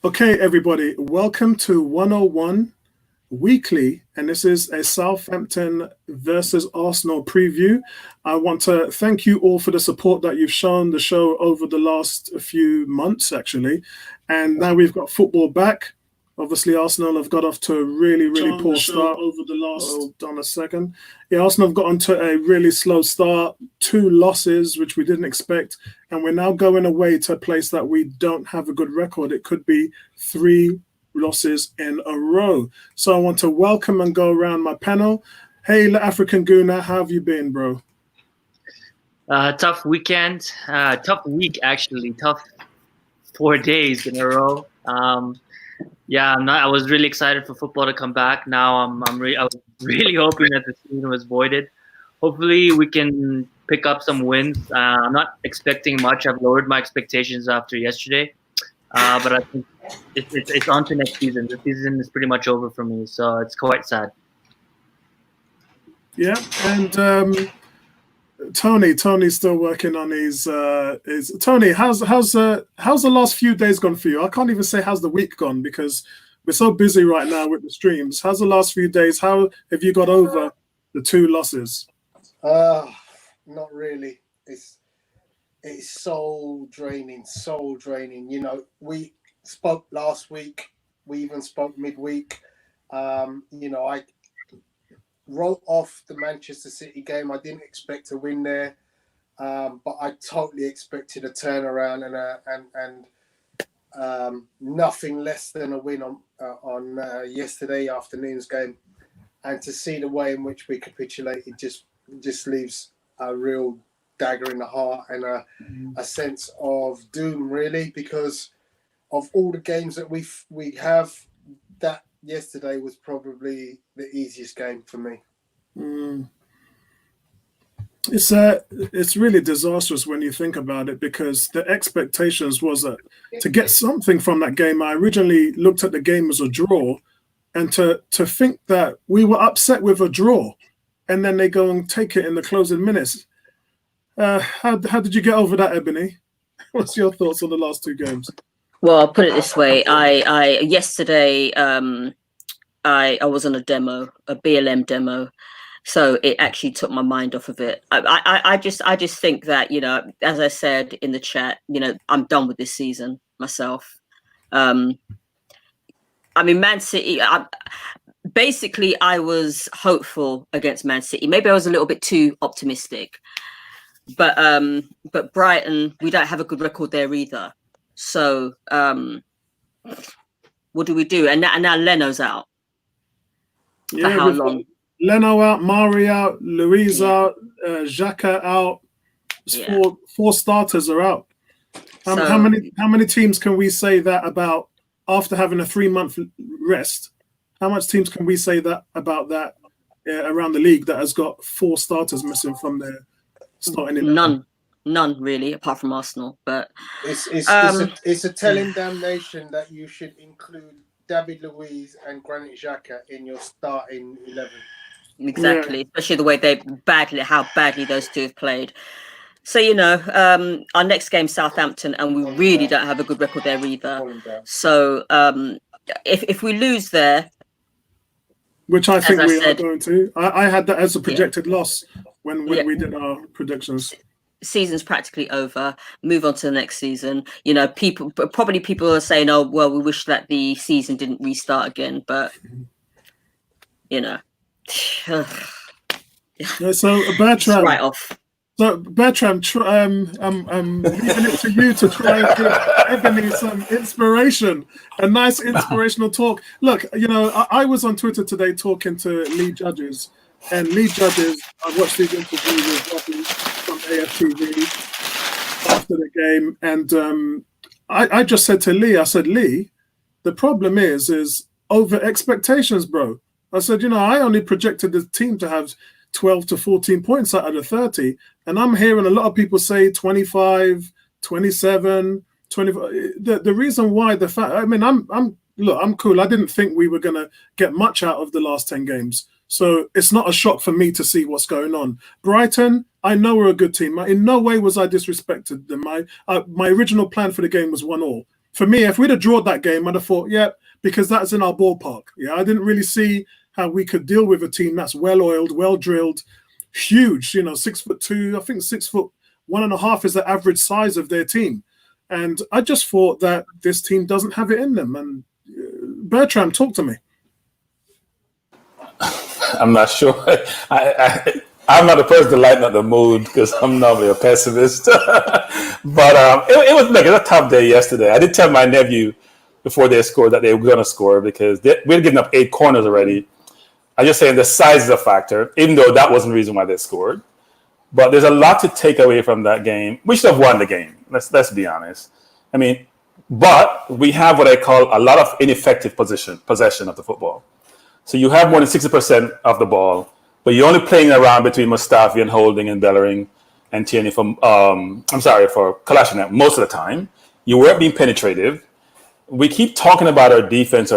Okay, everybody, welcome to 101 Weekly, and this is a Southampton versus Arsenal preview. I want to thank you all for the support that you've shown the show over the last few months, actually. And now we've got football back. Obviously, Arsenal have got off to a really poor start over the last. Hold on a second. Yeah, Arsenal have got onto a really slow start, 2 losses, which we didn't expect, and we're now going away to a place that we don't have a good record. It could be 3 losses in a row. So I want to welcome and go around my panel. Hey, African Guna, how have you been, bro? Tough weekend, tough week actually, tough 4 days in a row. I was really excited for football to come back. Now I was really hoping that the season was voided. Hopefully we can pick up some wins. I'm not expecting much. I've lowered my expectations after yesterday, but I think it's on to next season. The season is pretty much over for me, so it's quite sad. Yeah, and Tony's still working on his. Tony, how's the last few days gone for you? I can't even say how's the week gone because we're so busy right now with the streams. How's the last few days? How have you got over the 2 losses? Not really. It's soul draining. You know, we spoke last week. We even spoke midweek. I wrote off the Manchester City game. I didn't expect to win there, but I totally expected a turnaround and nothing less than a win on yesterday afternoon's game. And to see the way in which we capitulated just leaves a real dagger in the heart and a sense of doom, really, because of all the games that we have, that yesterday was probably the easiest game for me. It's really disastrous when you think about it, because the expectations was that to get something from that game. I originally looked at the game as a draw, and to think that we were upset with a draw, and then they go and take it in the closing minutes. How did you get over that, Ebony? What's your thoughts on the last 2 games? Well, I'll put it this way. I yesterday I was on a BLM demo, so it actually took my mind off of it. I just think that, you know, as I said in the chat, you know, I'm done with this season myself. I mean, Man City. Basically, I was hopeful against Man City. Maybe I was a little bit too optimistic, but Brighton, we don't have a good record there either. So what do we do? And now Leno's out. For how long? Leno out, Mari out, Louise out, Xhaka out. Yeah. 4 starters are out. How many teams can we say that about after having a 3-month rest? How much teams can we say that about that around the league that has got 4 starters missing from their starting 11? None really, apart from Arsenal. But it's a telling damnation that you should include David Luiz and Granit Xhaka in your starting 11. Exactly, yeah. Especially the way how badly those 2 have played. So, you know, our next game, Southampton, and we really don't have a good record there either. So if we lose there, which I think we are going to, I had that as a projected loss when we did our predictions. Season's practically over. Move on to the next season. You know, people are saying, "Oh, well, we wish that the season didn't restart again." But you know, so Bertrand, right off. So Bertrand, I'm leaving it to you to try and give Ebony some inspiration, a nice inspirational talk. Look, you know, I was on Twitter today talking to Lee Judges, and Lee Judges, I watched his interview with Robbie from AFTV after the game, and I just said to Lee, I said, Lee, the problem is over expectations, bro. I said, you know, I only projected the team to have 12 to 14 points out of the 30, and I'm hearing a lot of people say 25, 27, 25. The reason why I'm cool. I didn't think we were going to get much out of the last 10 games. So it's not a shock for me to see what's going on. Brighton, I know we're a good team. In no way was I disrespected them. My original plan for the game was 1-1. for me, if we'd have drawn that game, I'd have thought, yeah, because that's in our ballpark. Yeah, I didn't really see how we could deal with a team that's well-oiled, well-drilled, huge. 6'2", I think 6'1.5" is the average size of their team. And I just thought that this team doesn't have it in them. And Bertram, talk to me. I'm not sure. I'm not the person to lighten up the mood because I'm normally a pessimist. But it was like a tough day yesterday. I did tell my nephew before they scored that they were going to score because we'd given up 8 corners already. I'm just saying the size is a factor, even though that wasn't the reason why they scored. But there's a lot to take away from that game. We should have won the game. Let's be honest. I mean, but we have what I call a lot of ineffective possession of the football. So you have more than 60% of the ball, but you're only playing around between Mustafi and Holding and Bellerin and Tierney for Kalashnikov most of the time. You weren't being penetrative. We keep talking about our defense.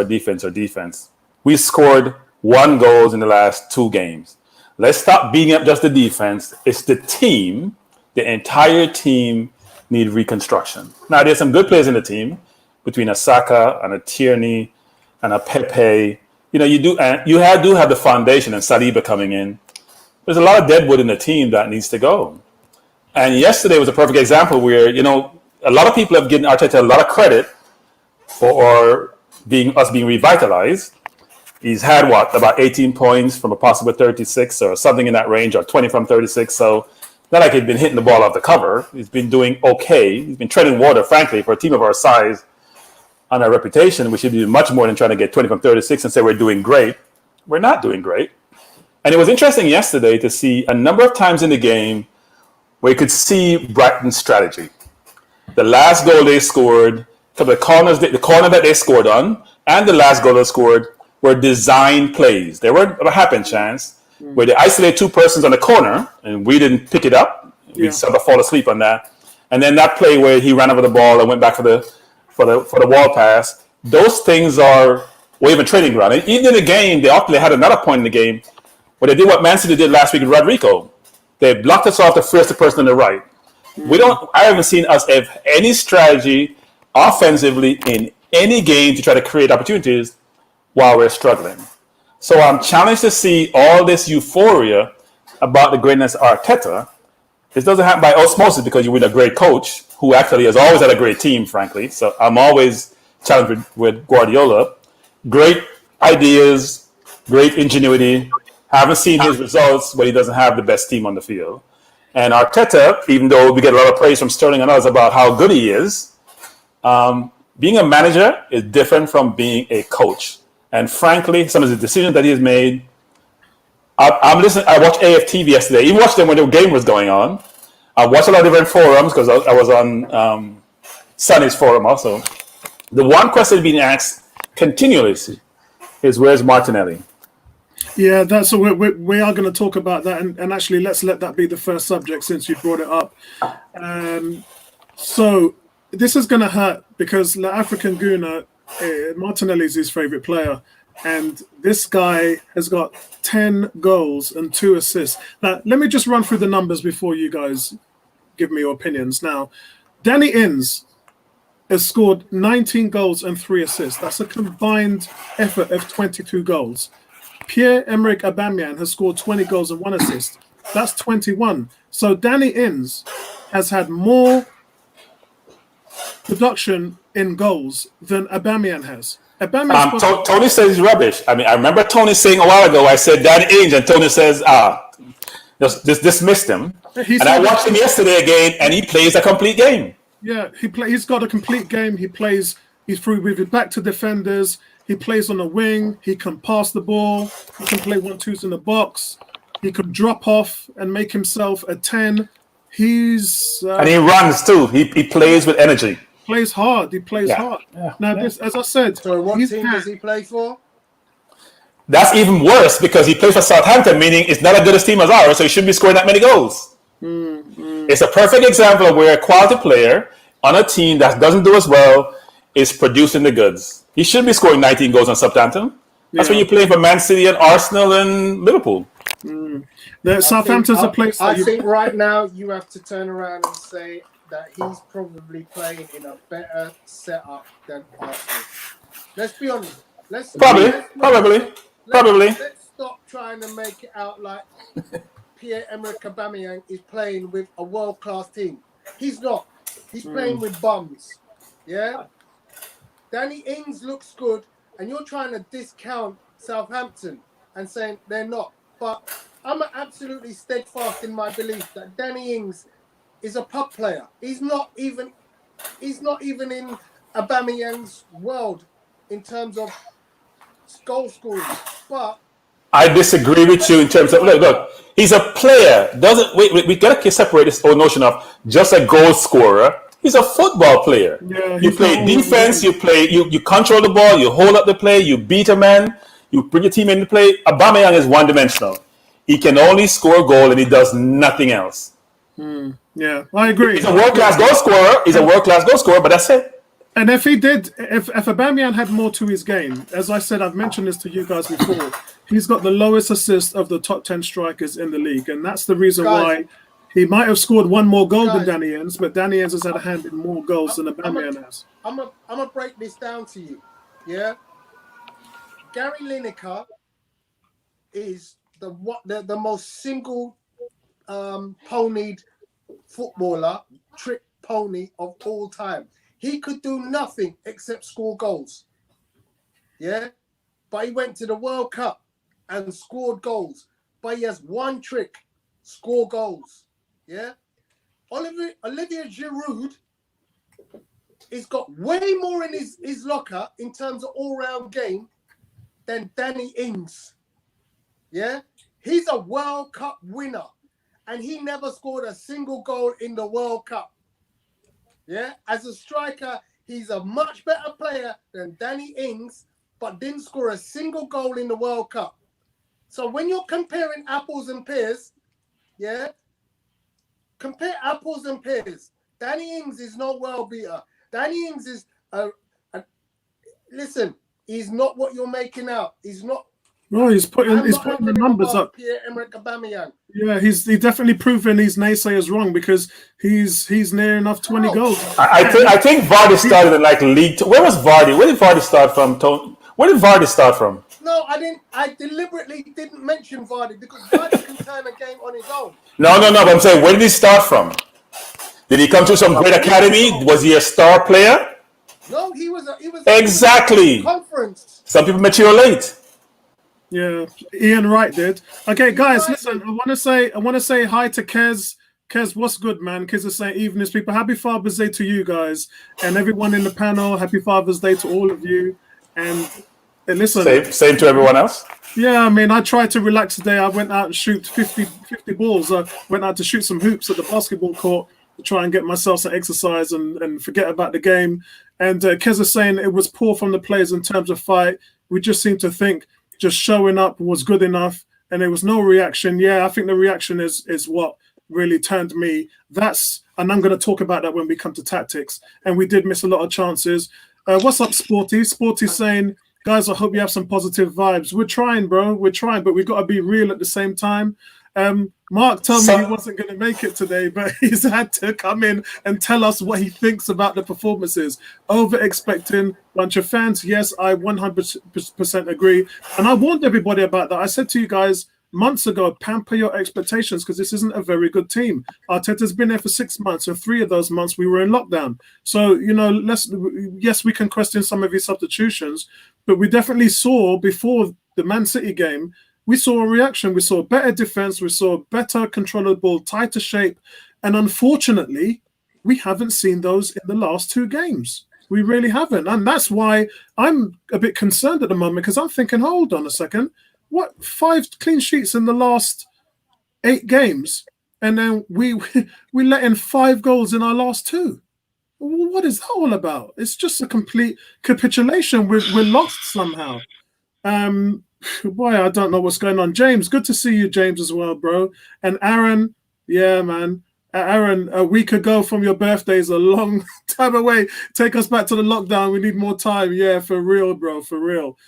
We scored 1 goal in the last 2 games. Let's stop beating up just the defense. It's the team. The entire team need reconstruction. Now, there's some good players in the team between a Saka and a Tierney and a Pepe. You do have the foundation and Saliba coming in. There's a lot of deadwood in the team that needs to go. And yesterday was a perfect example where, a lot of people have given Arteta a lot of credit for being revitalized. He's had about 18 points from a possible 36 or something in that range, or 20 from 36. So not like he's been hitting the ball off the cover. He's been doing okay. He's been treading water, frankly, for a team of our size. On our reputation, we should be doing much more than trying to get 20 from 36 and say we're doing great. We're not doing great. And it was interesting yesterday to see a number of times in the game where you could see Brighton's strategy. The last goal they scored, the corner that they scored on, and the last goal they scored were designed plays. They weren't a happen chance where they isolated 2 persons on the corner and we didn't pick it up. We sort of fall asleep on that. And then that play where he ran over the ball and went back for the wall pass. Those things were even training ground. And even in the game, they actually had another point in the game where they did what Man City did last week with Rodrigo. They blocked us off the first person on the right. I haven't seen us have any strategy offensively in any game to try to create opportunities while we're struggling. So I'm challenged to see all this euphoria about the greatness of Arteta. This doesn't happen by osmosis because you're with a great coach who actually has always had a great team, frankly. So I'm always challenged with Guardiola. Great ideas, great ingenuity. Haven't seen his results, but he doesn't have the best team on the field. And Arteta, even though we get a lot of praise from Sterling and others about how good he is, being a manager is different from being a coach. And frankly, some of the decisions that he has made, I'm listening. I watched AFTV yesterday. Even watched them when the game was going on. I watched a lot of different forums because I was on Sonny's forum also. The one question being asked continuously is, where's Martinelli? Yeah, so we are going to talk about that, and actually let's let that be the first subject since you brought it up. So this is going to hurt because the African Guna, Martinelli is his favorite player, and this guy has got 10 goals and 2 assists. Now, let me just run through the numbers before you guys give me your opinions. Now, Danny Ings has scored 19 goals and 3 assists. That's a combined effort of 22 goals. Pierre-Emerick Aubameyang has scored 20 goals and 1 assist. That's 21. So Danny Ings has had more production in goals than Aubameyang has. Tony says he's rubbish. I mean, I remember Tony saying a while ago, I said Danny Ings, and Tony says, just dismissed him. And I watched him yesterday again, and he plays a complete game. Yeah, he's got a complete game. He's through with his back to defenders. He plays on the wing. He can pass the ball. He can play 1-2s in the box. He could drop off and make himself a 10. And he runs too. He plays with energy. Plays hard. He plays hard. Yeah. Now, this, as I said, so what team does he play for? That's even worse because he plays for Southampton, meaning it's not as good a team as ours, so he shouldn't be scoring that many goals. It's a perfect example of where a quality player on a team that doesn't do as well is producing the goods. He should be scoring 19 goals on Southampton. That's when you play for Man City and Arsenal and Liverpool. Southampton's a place. I think right now you have to turn around and say that he's probably playing in a better setup than Arsenal. Let's be honest. Probably. Let's stop trying to make it out like Pierre-Emerick Aubameyang is playing with a world-class team. He's not. He's playing with bums. Yeah? Danny Ings looks good, and you're trying to discount Southampton and saying they're not. But I'm absolutely steadfast in my belief that Danny Ings is a pub player. He's not even in Aubameyang's world in terms of goal scoring. But I disagree with you in terms of look. He's a player. We gotta separate this whole notion of just a goal scorer. He's a football player. Yeah, you play defense. You control the ball. You hold up the play. You beat a man. You bring your team into play. Aubameyang is one-dimensional. He can only score a goal and he does nothing else. Yeah, I agree. He's a world-class goal scorer. But that's it. And if Aubameyang had more to his game, as I said, I've mentioned this to you guys before, he's got the lowest assist of the top 10 strikers in the league. And that's the reason why he might have scored one more goal than Danny Ings, but Danny Ings has had a hand in more goals than Aubameyang has. I'm gonna break this down to you. Yeah? Gary Lineker is the most single ponied footballer, trick pony of all time. He could do nothing except score goals. Yeah? But he went to the World Cup and scored goals. But he has one trick, score goals. Yeah? Olivier Giroud has got way more in his locker in terms of all-round game than Danny Ings. Yeah? He's a World Cup winner. And he never scored a single goal in the World Cup. Yeah, as a striker, he's a much better player than Danny Ings, but didn't score a single goal in the World Cup. So when you're comparing apples and pears, yeah, compare apples and pears. Danny Ings is no world beater. Danny Ings is listen, he's not what you're making out. He's not. No, he's putting the numbers up. Pierre-Emerick Aubameyang. Yeah, he's definitely proven these naysayers wrong because he's near enough 20 goals. I think Vardy started in like League 2. Where was Vardy? Where did Vardy start from? Where did Vardy start from? No, I didn't. I deliberately didn't mention Vardy because Vardy can turn a game on his own. No. But I'm saying, where did he start from? Did he come to some great academy? Was he a star player? No, he was exactly conference. Some people mature late. Yeah, Ian Wright did. Okay, guys, listen. I want to say hi to Kez. Kez, what's good, man? Kez is saying evening, people. Happy Father's Day to you guys and everyone in the panel. Happy Father's Day to all of you. And listen, same to everyone else. Yeah, I mean, I tried to relax today. I went out and shoot 50 balls. I went out to shoot some hoops at the basketball court to try and get myself some exercise and forget about the game. And Kez is saying it was poor from the players in terms of fight. We just seem to think just showing up was good enough and there was no reaction. Yeah, I think the reaction is what really turned me. And I'm going to talk about that when we come to tactics. And we did miss a lot of chances. What's up, Sporty? Sporty's saying, guys, I hope you have some positive vibes. We're trying, bro. We're trying, but we've got to be real at the same time. Mark told me he wasn't going to make it today, but he's had to come in and tell us what he thinks about the performances. Over-expecting bunch of fans. Yes, I 100% agree. And I warned everybody about that. I said to you guys months ago, pamper your expectations because this isn't a very good team. Arteta's been there for 6 months, and 3 of those months we were in lockdown. So, yes, we can question some of his substitutions, but we definitely saw before the Man City game, we saw a reaction. We saw better defense. We saw better controllable, tighter shape. And unfortunately, we haven't seen those in the last 2 games. We really haven't. And that's why I'm a bit concerned at the moment because I'm thinking, hold on a second. What, 5 clean sheets in the last 8 games? And then we let in 5 goals in our last 2. What is that all about? It's just a complete capitulation. We're lost somehow. Boy, I don't know what's going on. James, good to see you, James, as well, bro. And Aaron, yeah, man. Aaron, a week ago from your birthday is a long time away. Take us back to the lockdown. We need more time. Yeah, for real, bro, for real.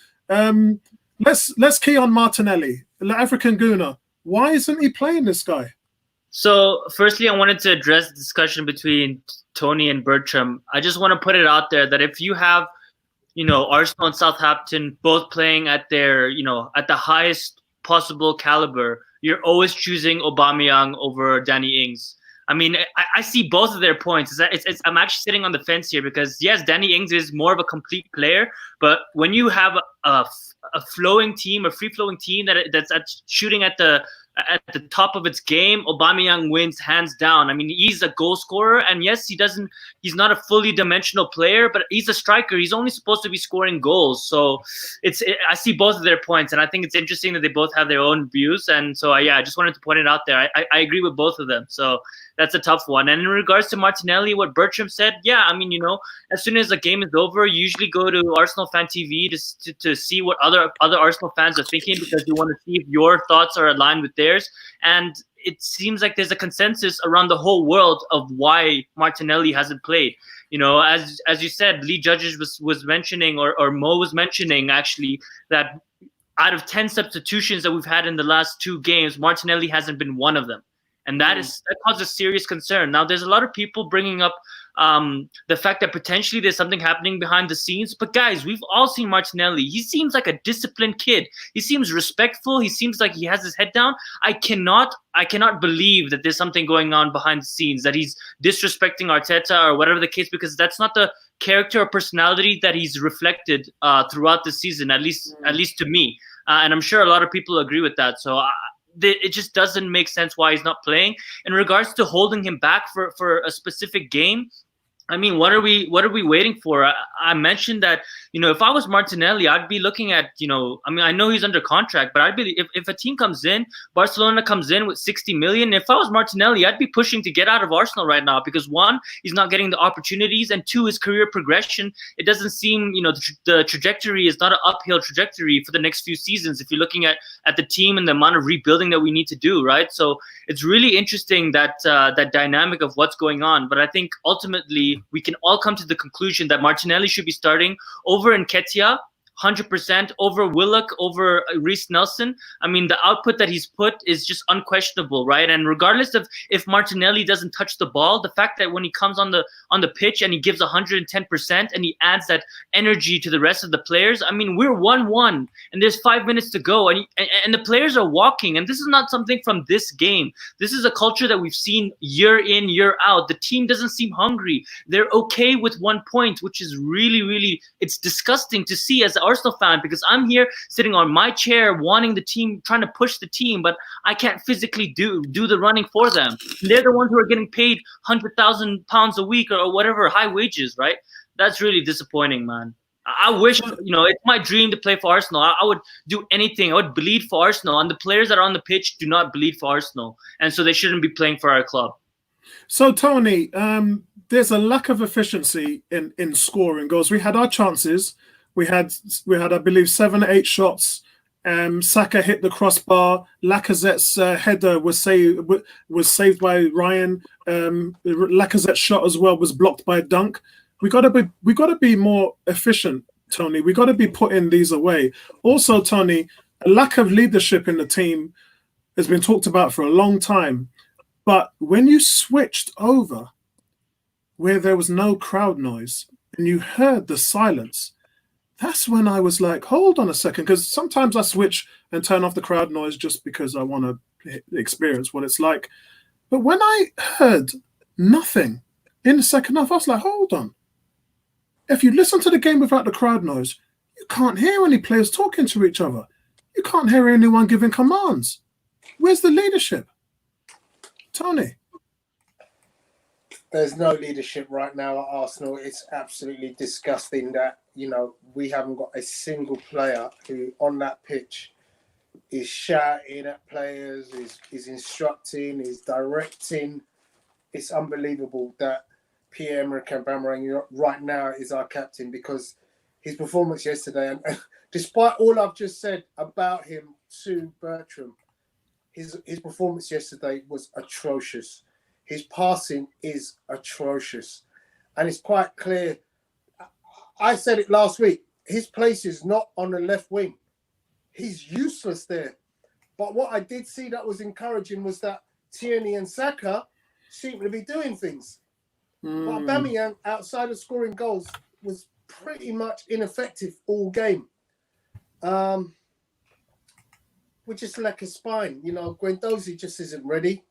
Let's key on Martinelli, the African Gooner. Why isn't he playing this guy? So, firstly, I wanted to address the discussion between Tony and Bertram. I just want to put it out there that if you have, Arsenal and Southampton both playing at their, at the highest possible caliber, you're always choosing Aubameyang over Danny Ings. I mean, I see both of their points. I'm actually sitting on the fence here because, yes, Danny Ings is more of a complete player, but when you have a flowing team, a free-flowing team that's shooting at the top of its game, Aubameyang wins hands down. I mean, he's a goal scorer, and yes, he's not a fully dimensional player, but he's a striker. He's only supposed to be scoring goals. So I see both of their points, and I think it's interesting that they both have their own views. And so, I just wanted to point it out there. I agree with both of them. So that's a tough one. And in regards to Martinelli, what Bertram said, yeah, I mean, as soon as the game is over, you usually go to Arsenal Fan TV to see what other Arsenal fans are thinking, because you want to see if your thoughts are aligned with theirs. And it seems like there's a consensus around the whole world of why Martinelli hasn't played. As you said, Lee Judges was mentioning, or Mo was mentioning actually, that out of 10 substitutions that we've had in the last 2 games, Martinelli hasn't been one of them. And that causes serious concern. Now, there's a lot of people bringing up the fact that potentially there's something happening behind the scenes. But guys, we've all seen Martinelli. He seems like a disciplined kid. He seems respectful. He seems like he has his head down. I cannot believe that there's something going on behind the scenes, that he's disrespecting Arteta or whatever the case, because that's not the character or personality that he's reflected throughout the season, at least to me. And I'm sure a lot of people agree with that. So it just doesn't make sense why he's not playing. In regards to holding him back for a specific game, I mean, what are we waiting for? I mentioned that, if I was Martinelli, I'd be looking at, I mean, I know he's under contract, but I'd be, if a team comes in, Barcelona comes in with 60 million, if I was Martinelli, I'd be pushing to get out of Arsenal right now, because 1, he's not getting the opportunities, and 2, his career progression, it doesn't seem, the trajectory is not an uphill trajectory for the next few seasons if you're looking at the team and the amount of rebuilding that we need to do, right? So it's really interesting that dynamic of what's going on. But I think ultimately we can all come to the conclusion that Martinelli should be starting over Nketiah, 100%, over Willock, over Reece Nelson. I mean, the output that he's put is just unquestionable, right? And regardless of if Martinelli doesn't touch the ball, the fact that when he comes on the pitch and he gives 110% and he adds that energy to the rest of the players, I mean, we're 1-1 and there's 5 minutes to go, and the players are walking. And this is not something from this game. This is a culture that we've seen year in, year out. The team doesn't seem hungry. They're okay with 1 point, which is really, really, it's disgusting to see as an Arsenal fan, because I'm here sitting on my chair wanting the team, trying to push the team, but I can't physically do the running for them. And they're the ones who are getting paid £100,000 a week or whatever, high wages, right? That's really disappointing, man. I wish, it's my dream to play for Arsenal. I would do anything. I would bleed for Arsenal, and the players that are on the pitch do not bleed for Arsenal, and so they shouldn't be playing for our club. So, Tony, there's a lack of efficiency in scoring goals. We had our chances. We had, I believe, 7 or 8 shots. Saka hit the crossbar. Lacazette's header was saved by Ryan. Lacazette's shot as well was blocked by Dunk. We got to be more efficient, Tony. We got to be putting these away. Also, Tony, a lack of leadership in the team has been talked about for a long time. But when you switched over where there was no crowd noise and you heard the silence, that's when I was like, hold on a second, because sometimes I switch and turn off the crowd noise just because I want to experience what it's like. But when I heard nothing in the second half, I was like, hold on. If you listen to the game without the crowd noise, you can't hear any players talking to each other. You can't hear anyone giving commands. Where's the leadership? Tony? There's no leadership right now at Arsenal. It's absolutely disgusting that, we haven't got a single player who on that pitch is shouting at players, is instructing, is directing. It's unbelievable that Pierre-Emerick Aubameyang right now is our captain, because his performance yesterday, and despite all I've just said about him to Bertram, his performance yesterday was atrocious. His passing is atrocious. And it's quite clear. I said it last week. His place is not on the left wing. He's useless there. But what I did see that was encouraging was that Tierney and Saka seem to be doing things. But Aubameyang, outside of scoring goals, was pretty much ineffective all game. We just lack a spine. You know, Guendouzi just isn't ready.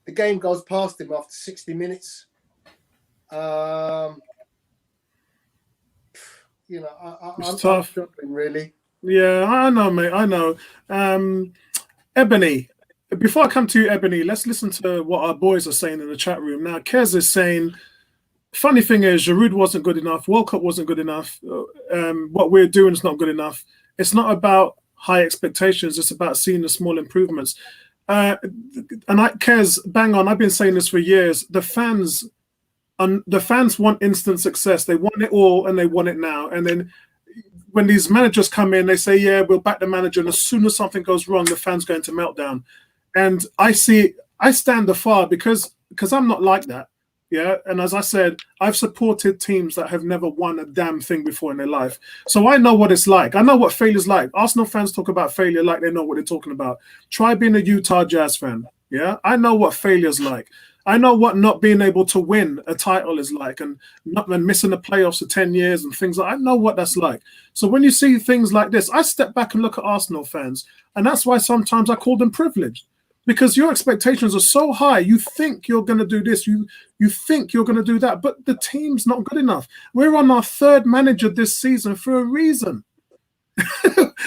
The game goes past him after 60 minutes. You know, I'm struggling, really. Yeah, I know, mate. I know. Ebony, before I come to you, Ebony, let's listen to what our boys are saying in the chat room. Now, Kez is saying, funny thing is, Giroud wasn't good enough. World Cup wasn't good enough. What we're doing is not good enough. It's not about high expectations. It's about seeing the small improvements. Kez, bang on. I've been saying this for years. The fans want instant success. They want it all, and they want it now. And then when these managers come in, they say, yeah, we'll back the manager. And as soon as something goes wrong, the fans go into meltdown. And I stand afar because I'm not like that. Yeah. And as I said, I've supported teams that have never won a damn thing before in their life. So I know what it's like. I know what failure's like. Arsenal fans talk about failure like they know what they're talking about. Try being a Utah Jazz fan. Yeah. I know what failure's like. I know what not being able to win a title is like, and missing the playoffs for 10 years and things like. I know what that's like. So when you see things like this, I step back and look at Arsenal fans, and that's why sometimes I call them privileged, because your expectations are so high. You think you're going to do this, you think you're going to do that, but the team's not good enough. We're on our third manager this season for a reason.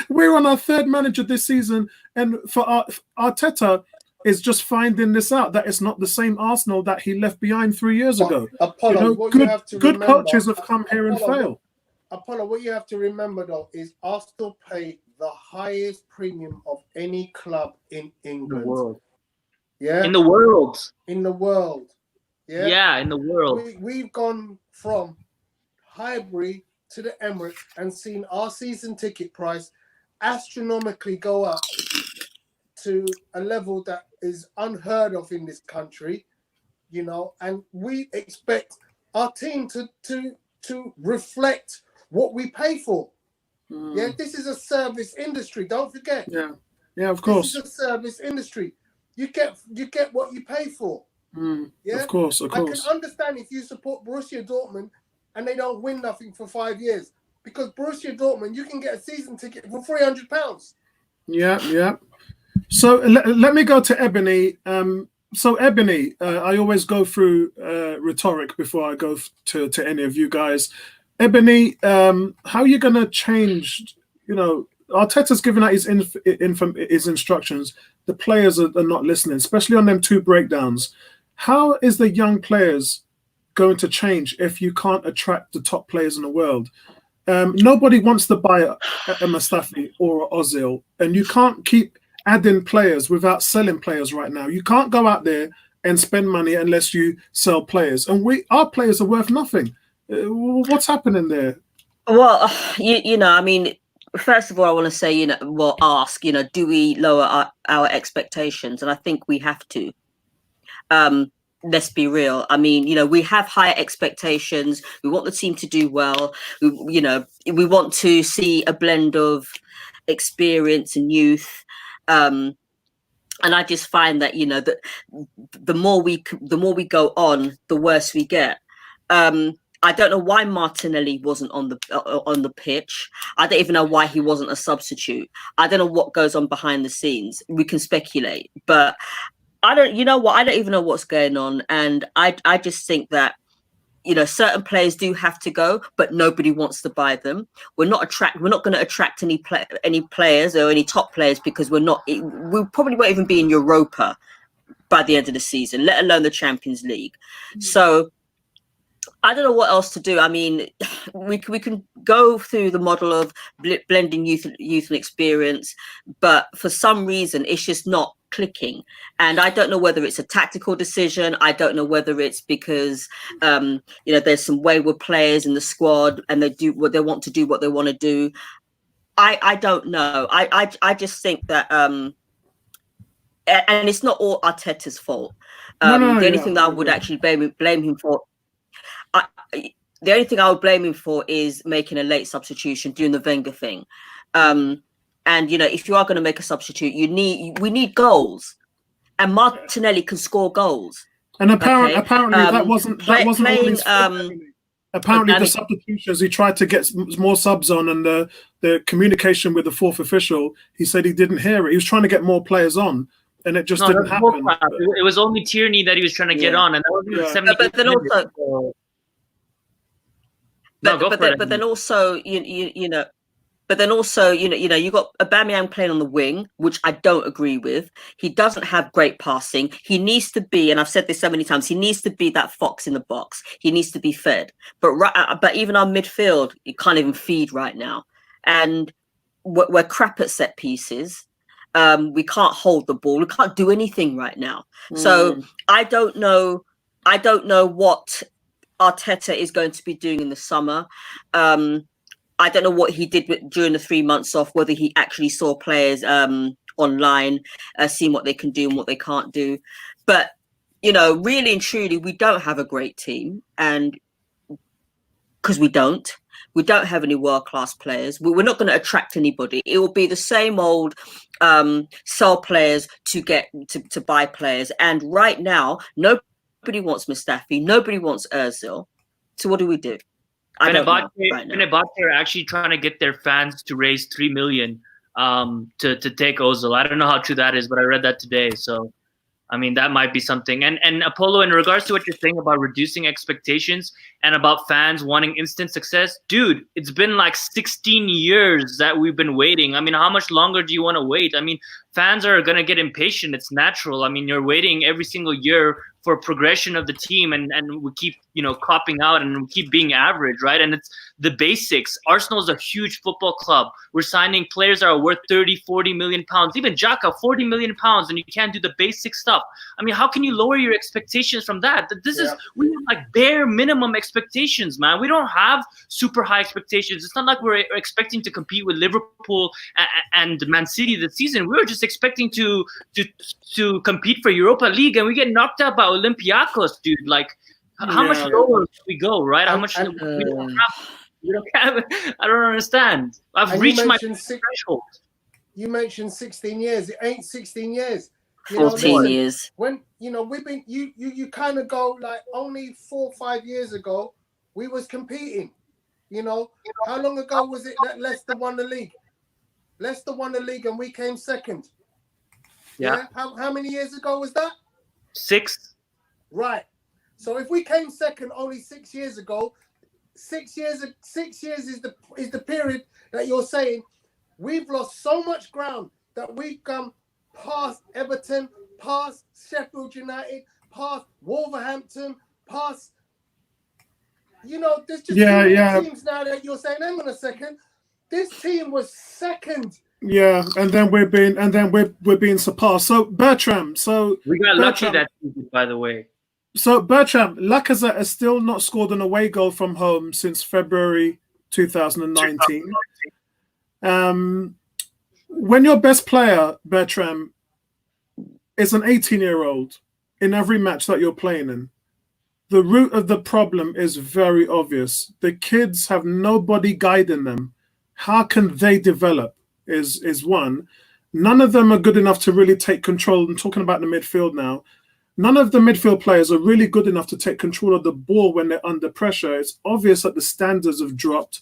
We're on our third manager this season, and for Arteta is just finding this out, that it's not the same Arsenal that he left behind 3 years ago. Apollo, good coaches have come here and failed. Apollo, what you have to remember, though, is Arsenal pay the highest premium of any club in England. In the world. Yeah? In the world. In the world. Yeah, yeah, in the world. We've gone from Highbury to the Emirates and seen our season ticket price astronomically go up to a level that is unheard of in this country, you know, and we expect our team to reflect what we pay for. Yeah, this is a service industry. Don't forget. Yeah, of course. This is a service industry. You get what you pay for. Yeah, of course. I can understand if you support Borussia Dortmund and they don't win nothing for 5 years, because Borussia Dortmund, you can get a season ticket for £300. Yeah. So let me go to Ebony. So Ebony, I always go through rhetoric before I go to any of you guys. Ebony, how are you going to change? You know, Arteta's given out his instructions. The players are not listening, especially on them two breakdowns. How is the young players going to change if you can't attract the top players in the world? Nobody wants to buy a Mustafi or an Ozil, and you can't keep adding players without selling players right now. You can't go out there and spend money unless you sell players, and our players are worth nothing. What's happening there? Well, you know, I mean, first of all, I want to say, you know, ask, you know, do we lower our expectations? And I think we have to. Let's be real. I mean, you know, we have higher expectations. We want the team to do well. We want to see a blend of experience and youth. And I just find that, you know, that the more we go on, the worse we get. I don't know why Martinelli wasn't on the pitch. I don't even know why he wasn't a substitute. I don't know what goes on behind the scenes. We can speculate, but I don't even know what's going on. And I just think that, you know, certain players do have to go, but nobody wants to buy them. We're not going to attract any players or any top players, because we probably won't even be in Europa by the end of the season, let alone the Champions League. So I don't know what else to do. I mean, we can go through the model of blending youth and experience, but for some reason, it's just not clicking. And I don't know whether it's a tactical decision. I don't know whether it's because, you know, there's some wayward players in the squad and they do what they want to do, what they want to do. I don't know. I just think that, and it's not all Arteta's fault. The only thing that I would actually blame him for, the only thing I would blame him for is making a late substitution, doing the Wenger thing. And, you know, if you are going to make a substitute, we need goals. and Martinelli can score goals. And apparently that wasn't playing, all his fault. Apparently, the substitutions, he tried to get more subs on, and the communication with the fourth official, he said he didn't hear it. He was trying to get more players on, and it just didn't happen. It was only Tierney that he was trying to get on, and that was 70 But then also, But then also, you got Aubameyang playing on the wing, which I don't agree with. He doesn't have great passing. He needs to be, and I've said this so many times, he needs to be that fox in the box. He needs to be fed. But even our midfield, you can't even feed right now. And we're crap at set pieces. We can't hold the ball. We can't do anything right now. So I don't know what Arteta is going to be doing in the summer. I don't know what he did during the 3 months off, whether he actually saw players online, seeing what they can do and what they can't do. But, really and truly, we don't have a great team. And because we don't have any world-class players. We're not going to attract anybody. It will be the same old sell players to buy players. And right now, nobody wants Mustafi. Nobody wants Ozil. So what do we do? Fenerbahce are actually trying to get their fans to raise 3 million to take Ozil. I don't know how true that is, but I read that today. So, I mean, that might be something. And Apollo, in regards to what you're saying about reducing expectations and about fans wanting instant success, dude, it's been like 16 years that we've been waiting. I mean, how much longer do you want to wait? I mean, fans are going to get impatient. It's natural. I mean, you're waiting every single year for progression of the team, and we keep copping out and we keep being average, right? And it's the basics. Arsenal is a huge football club. We're signing players that are worth 30-40 million pounds, even Xhaka, 40 million pounds, and you can't do the basic stuff. I mean, how can you lower your expectations from that? We have like bare minimum expectations, man. We don't have super high expectations. It's not like we're expecting to compete with Liverpool and Man City this season. We were just expecting to compete for Europa League, and we get knocked out by Olympiacos, dude. Like, how much lower do we go, right? How much we don't have. I don't understand. I've reached my threshold. You mentioned 16 years. It ain't 16 years. 14 years. When we've been you kind of go like only 4 or 5 years ago we was competing. How long ago was it that Leicester won the league? Leicester won the league and we came second. Yeah. How many years ago was that? 6. Right. So if we came second only 6 years ago, 6 years is the period that you're saying we've lost so much ground that we've come past Everton, past Sheffield United, past Wolverhampton, past there's just teams now that you're saying, hang on a second, this team was second. Yeah, and then we're being surpassed. So Bertram, we got lucky that season, by the way. So Bertram, Lacazette has still not scored an away goal from home since February 2019. When your best player, Bertram, is an 18-year-old in every match that you're playing in, the root of the problem is very obvious. The kids have nobody guiding them. How can they develop is one. None of them are good enough to really take control. I'm talking about the midfield now. None of the midfield players are really good enough to take control of the ball when they're under pressure. It's obvious that the standards have dropped.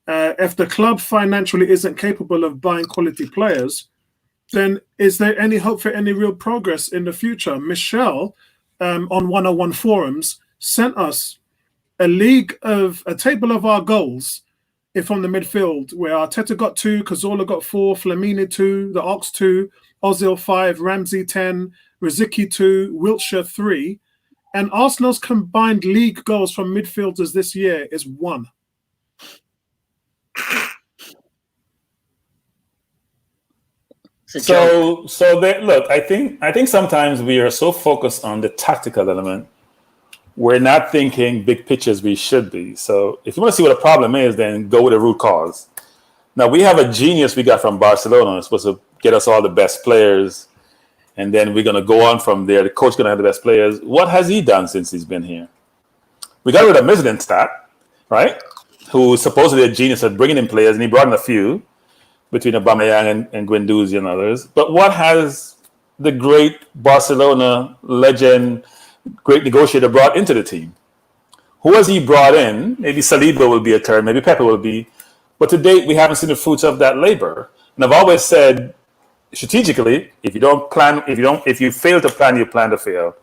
If the club financially isn't capable of buying quality players, then is there any hope for any real progress in the future? Michelle, on 101 forums, sent us a table of our goals from the midfield, where Arteta got 2, Cazorla got 4, Flamini 2, the Ox 2, Ozil 5, Ramsey 10, Rosicky 2, Wiltshire 3, and Arsenal's combined league goals from midfielders this year is 1. Look, I think sometimes we are so focused on the tactical element, we're not thinking big pictures we should be. So if you want to see what a problem is, then go with the root cause. Now, we have a genius we got from Barcelona. It's supposed to get us all the best players, and then we're going to go on from there. The coach is going to have the best players. What has he done since he's been here? We got rid of Maitland-Niles, right? Who is supposedly a genius at bringing in players, and he brought in a few between Aubameyang and Guendouzi and others. But what has the great Barcelona legend, great negotiator brought into the team. Who has he brought in? Maybe Saliba will be a turn, maybe Pepe will be. But to date, we haven't seen the fruits of that labor. And I've always said, strategically, if you fail to plan, you plan to fail.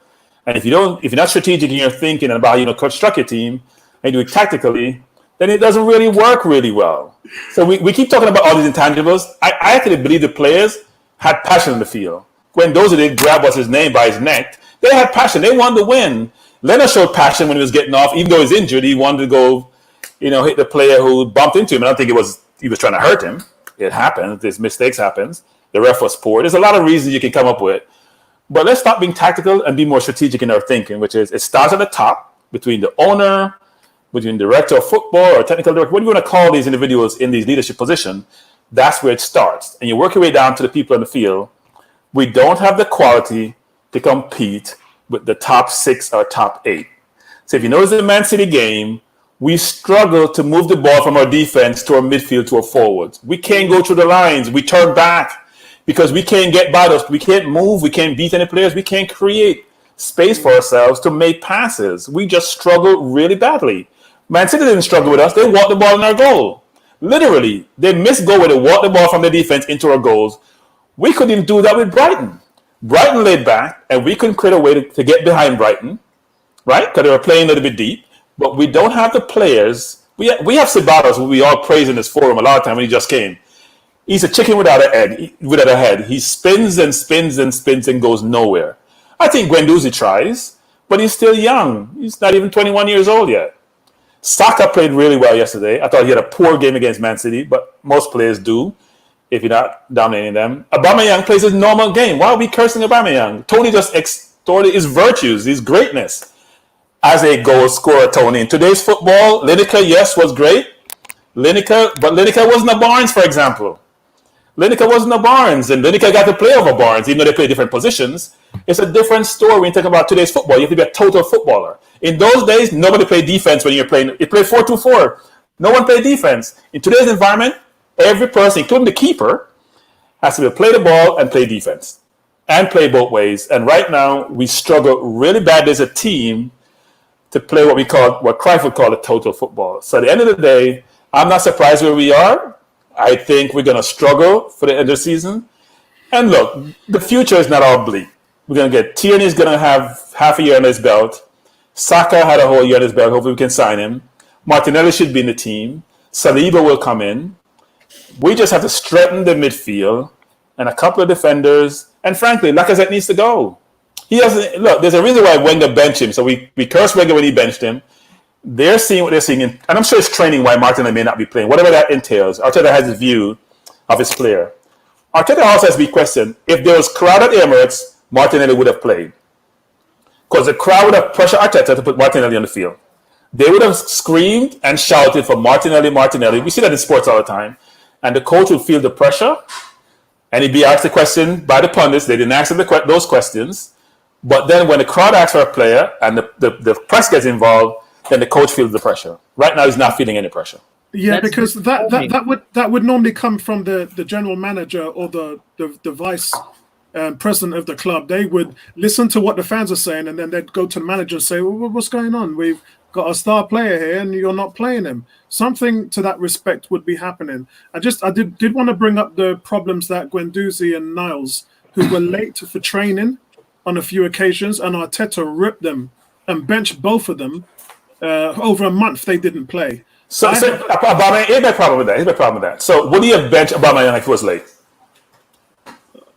And if you're not strategic in your thinking about construct your team and do it tactically, then it doesn't really work really well. So we keep talking about all these intangibles. I actually believe the players had passion in the field. When those did grab what's his name by his neck, they had passion. They wanted to win. Leonard showed passion when he was getting off, even though he's injured. He wanted to go, hit the player who bumped into him. I don't think he was trying to hurt him. It happens. These mistakes happens. The ref was poor. There's a lot of reasons you can come up with. But let's stop being tactical and be more strategic in our thinking, which is it starts at the top between the owner, between the director of football or technical director, what do you want to call these individuals in these leadership positions? That's where it starts. And you work your way down to the people in the field. We don't have the quality to compete with the top 6 or top 8. So if you notice the Man City game, we struggle to move the ball from our defense to our midfield to our forwards. We can't go through the lines. We turn back because we can't get by those. We can't move. We can't beat any players. We can't create space for ourselves to make passes. We just struggle really badly. Man City didn't struggle with us. They walked the ball in our goal. Literally, they missed goal where they walked the ball from the defense into our goals. We couldn't even do that with Brighton. Brighton laid back, and we couldn't create a way to get behind Brighton, right? Because they were playing a little bit deep. But we don't have the players. We have Ceballos, who we all praise in this forum a lot of time when he just came. He's a chicken without a head. He spins and spins and spins and goes nowhere. I think Guendouzi tries, but he's still young. He's not even 21 years old yet. Saka played really well yesterday. I thought he had a poor game against Man City, but most players do if you're not dominating them. Aubameyang plays his normal game. Why are we cursing Aubameyang? Tony just extorted his virtues, his greatness as a goal scorer, Tony. In today's football, Lineker, yes, was great. But Lineker wasn't a Barnes, for example. Lineker wasn't a Barnes, and Lineker got to play over Barnes, even though they play different positions. It's a different story when you talk about today's football. You have to be a total footballer. In those days, nobody played defense when you're playing. You play 4-2-4. No one played defense. In today's environment, every person, including the keeper, has to play the ball and play defense and play both ways. And right now, we struggle really badly as a team to play what Cruyff would call a total football. So at the end of the day, I'm not surprised where we are. I think we're going to struggle for the end of the season. And look, the future is not all bleak. We're going to get Tierney's going to have half a year on his belt. Saka had a whole year on his belt. Hopefully we can sign him. Martinelli should be in the team. Saliba will come in. We just have to strengthen the midfield and a couple of defenders. And frankly, Lacazette needs to go. There's a reason why Wenger benched him. So we cursed Wenger when he benched him. They're seeing what they're seeing. And I'm sure it's training why Martinelli may not be playing. Whatever that entails. Arteta has his view of his player. Arteta also has to be questioned. If there was crowd at Emirates, Martinelli would have played. Because the crowd would have pressured Arteta to put Martinelli on the field. They would have screamed and shouted for Martinelli, Martinelli. We see that in sports all the time. And the coach would feel the pressure. And he'd be asked the question by the pundits. They didn't answer those questions. But then when the crowd asks for a player and the press gets involved, then the coach feels the pressure. Right now, he's not feeling any pressure. Yeah, because that would normally come from the general manager or the vice president of the club. They would listen to what the fans are saying, and then they'd go to the manager and say, well, what's going on? We've got a star player here, and you're not playing him. Something to that respect would be happening. I did want to bring up the problems that Guendouzi and Niles, who were late for training on a few occasions, and Arteta ripped them and benched both of them. Over a month, they didn't play. So Aubameyang, here's my problem with that. So would he have benched Aubameyang if he was late?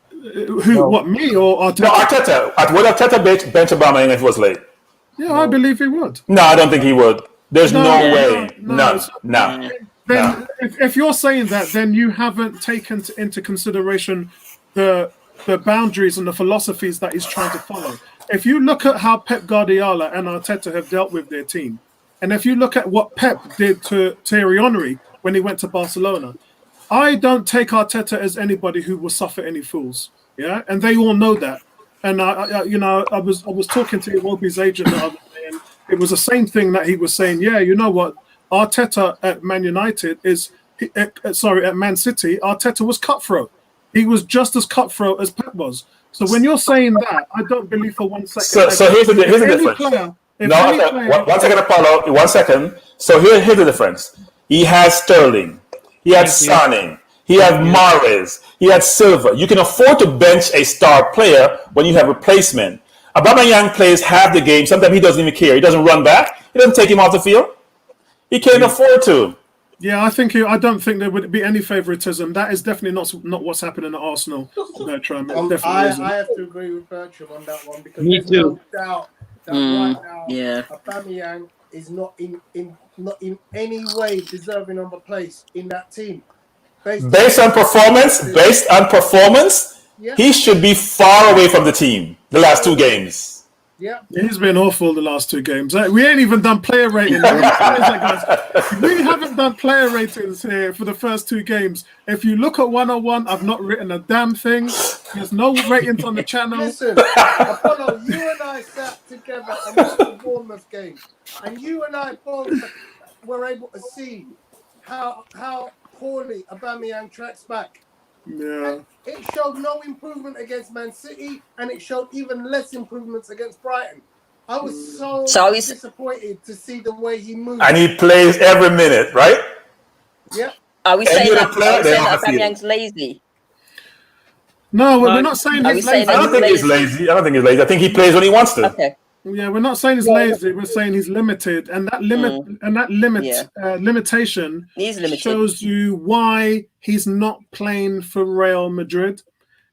What, me or Arteta? No, Arteta. Would Arteta bench Aubameyang if he was late? Yeah, I believe he would. No, I don't think he would. There's no way. No. Then, if you're saying that, then you haven't taken into consideration the boundaries and the philosophies that he's trying to follow. If you look at how Pep Guardiola and Arteta have dealt with their team, and if you look at what Pep did to Thierry Henry when he went to Barcelona, I don't take Arteta as anybody who will suffer any fools. Yeah, and they all know that. And I was talking to Iwobi's agent the other day, and it was the same thing that he was saying. Yeah, you know what? Arteta at Man United at Man City, Arteta was cutthroat. He was just as cutthroat as Pep was. So when you're saying that, I don't believe for 1 second. So here's the difference. One second, Apollo. 1 second. So here's the difference. He has Sterling. He had Sane. He had Mahrez. He had Silva. You can afford to bench a star player when you have replacement. Aubameyang plays half the game. Sometimes he doesn't even care. He doesn't run back. He doesn't take him off the field. He can't afford to. Yeah, I don't think there would be any favoritism. That is definitely not what's happening at Arsenal. Bertram. I have to agree with Bertram on that one because Me there's too. no doubt that right now Yeah. Aubameyang is not in any way deserving of a place in that team. Based on performance, Yeah. he should be far away from the team the last 2 games. Yeah. He's been awful the last 2 games. We ain't even done player ratings. We haven't done player ratings here for the first 2 games. If you look at 101, I've not written a damn thing. There's no ratings on the channel. Listen, Apollo, you and I sat together and watched the Bournemouth game, and you and I both were able to see how poorly Aubameyang tracks back. Yeah. It showed no improvement against Man City, and it showed even less improvements against Brighton. I was so disappointed to see the way he moved. And he plays every minute, right? Yeah. Are we saying that Aubameyang's lazy? No, we're not saying he's lazy. I don't think he's lazy. I think he plays when he wants to. Okay. Yeah, we're not saying he's lazy. We're saying he's limited, and that limitation shows you why he's not playing for Real Madrid.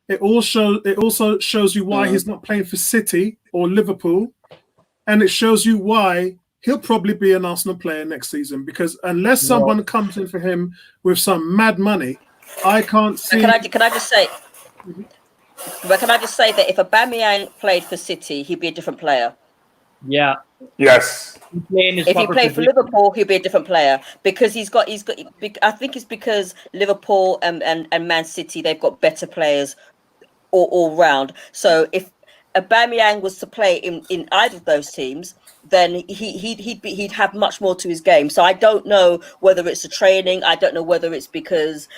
It also shows you why he's not playing for City or Liverpool, and it shows you why he'll probably be an Arsenal player next season. Because unless someone comes in for him with some mad money, I can't see. Can I just say? But can I just say that if Aubameyang played for City, he'd be a different player. Yeah. Yes. If he played for Liverpool, he'd be a different player because he's got. I think it's because Liverpool and Man City, they've got better players all round. So if Aubameyang was to play in either of those teams, then he'd have much more to his game. So I don't know whether it's the training. I don't know whether it's because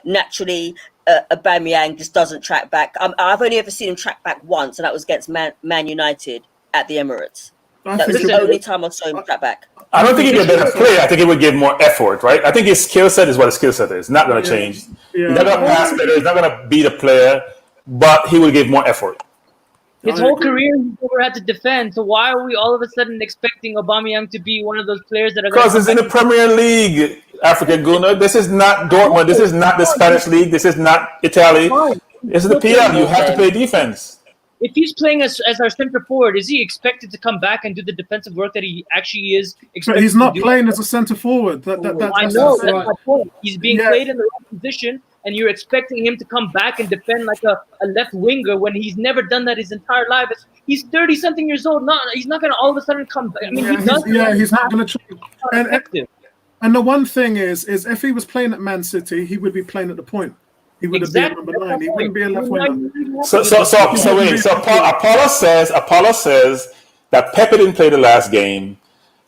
naturally Aubameyang just doesn't track back. I've only ever seen him track back once, and that was against Man United at the Emirates. That was the only time I saw him track back. I don't think he'd be a better player. I think he would give more effort, right? I think his skill set is what his skill set is. Not going to change. Yeah. He's not going to pass better. He's not going to beat a player, but he will give more effort. His whole career, he's never had to defend. So why are we all of a sudden expecting Aubameyang to be one of those players that are? Because it's in the Premier League, African Gunnar. This is not Dortmund. This is not the Spanish league. This is not Italy. This is the PL. You have to play defense. If he's playing as our center forward, is he expected to come back and do the defensive work that he actually is expected? But he's not playing as a center forward. I know, that's my point. He's being played in the right position, and you're expecting him to come back and defend like a left winger when he's never done that his entire life. He's 30-something years old. He's not going to all of a sudden come back. I mean, he's not going to change. And the one thing is if he was playing at Man City, he would be playing at the point. He would have been number 9. He wouldn't be a left winger. So Apollo says that Pepe didn't play the last game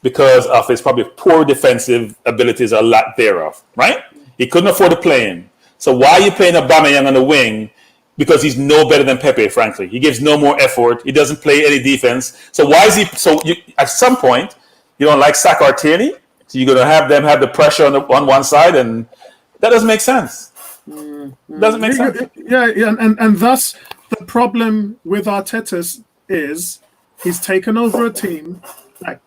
because of his probably poor defensive abilities or lack thereof, right? He couldn't afford to play him. So why are you playing Aubameyang on the wing? Because he's no better than Pepe, frankly. He gives no more effort. He doesn't play any defense. So why is he? So at some point, you don't like Saka or Tierney, so you're going to have them have the pressure on one side, and that doesn't make sense. Doesn't make sense. Yeah, and thus the problem with Arteta is he's taken over a team that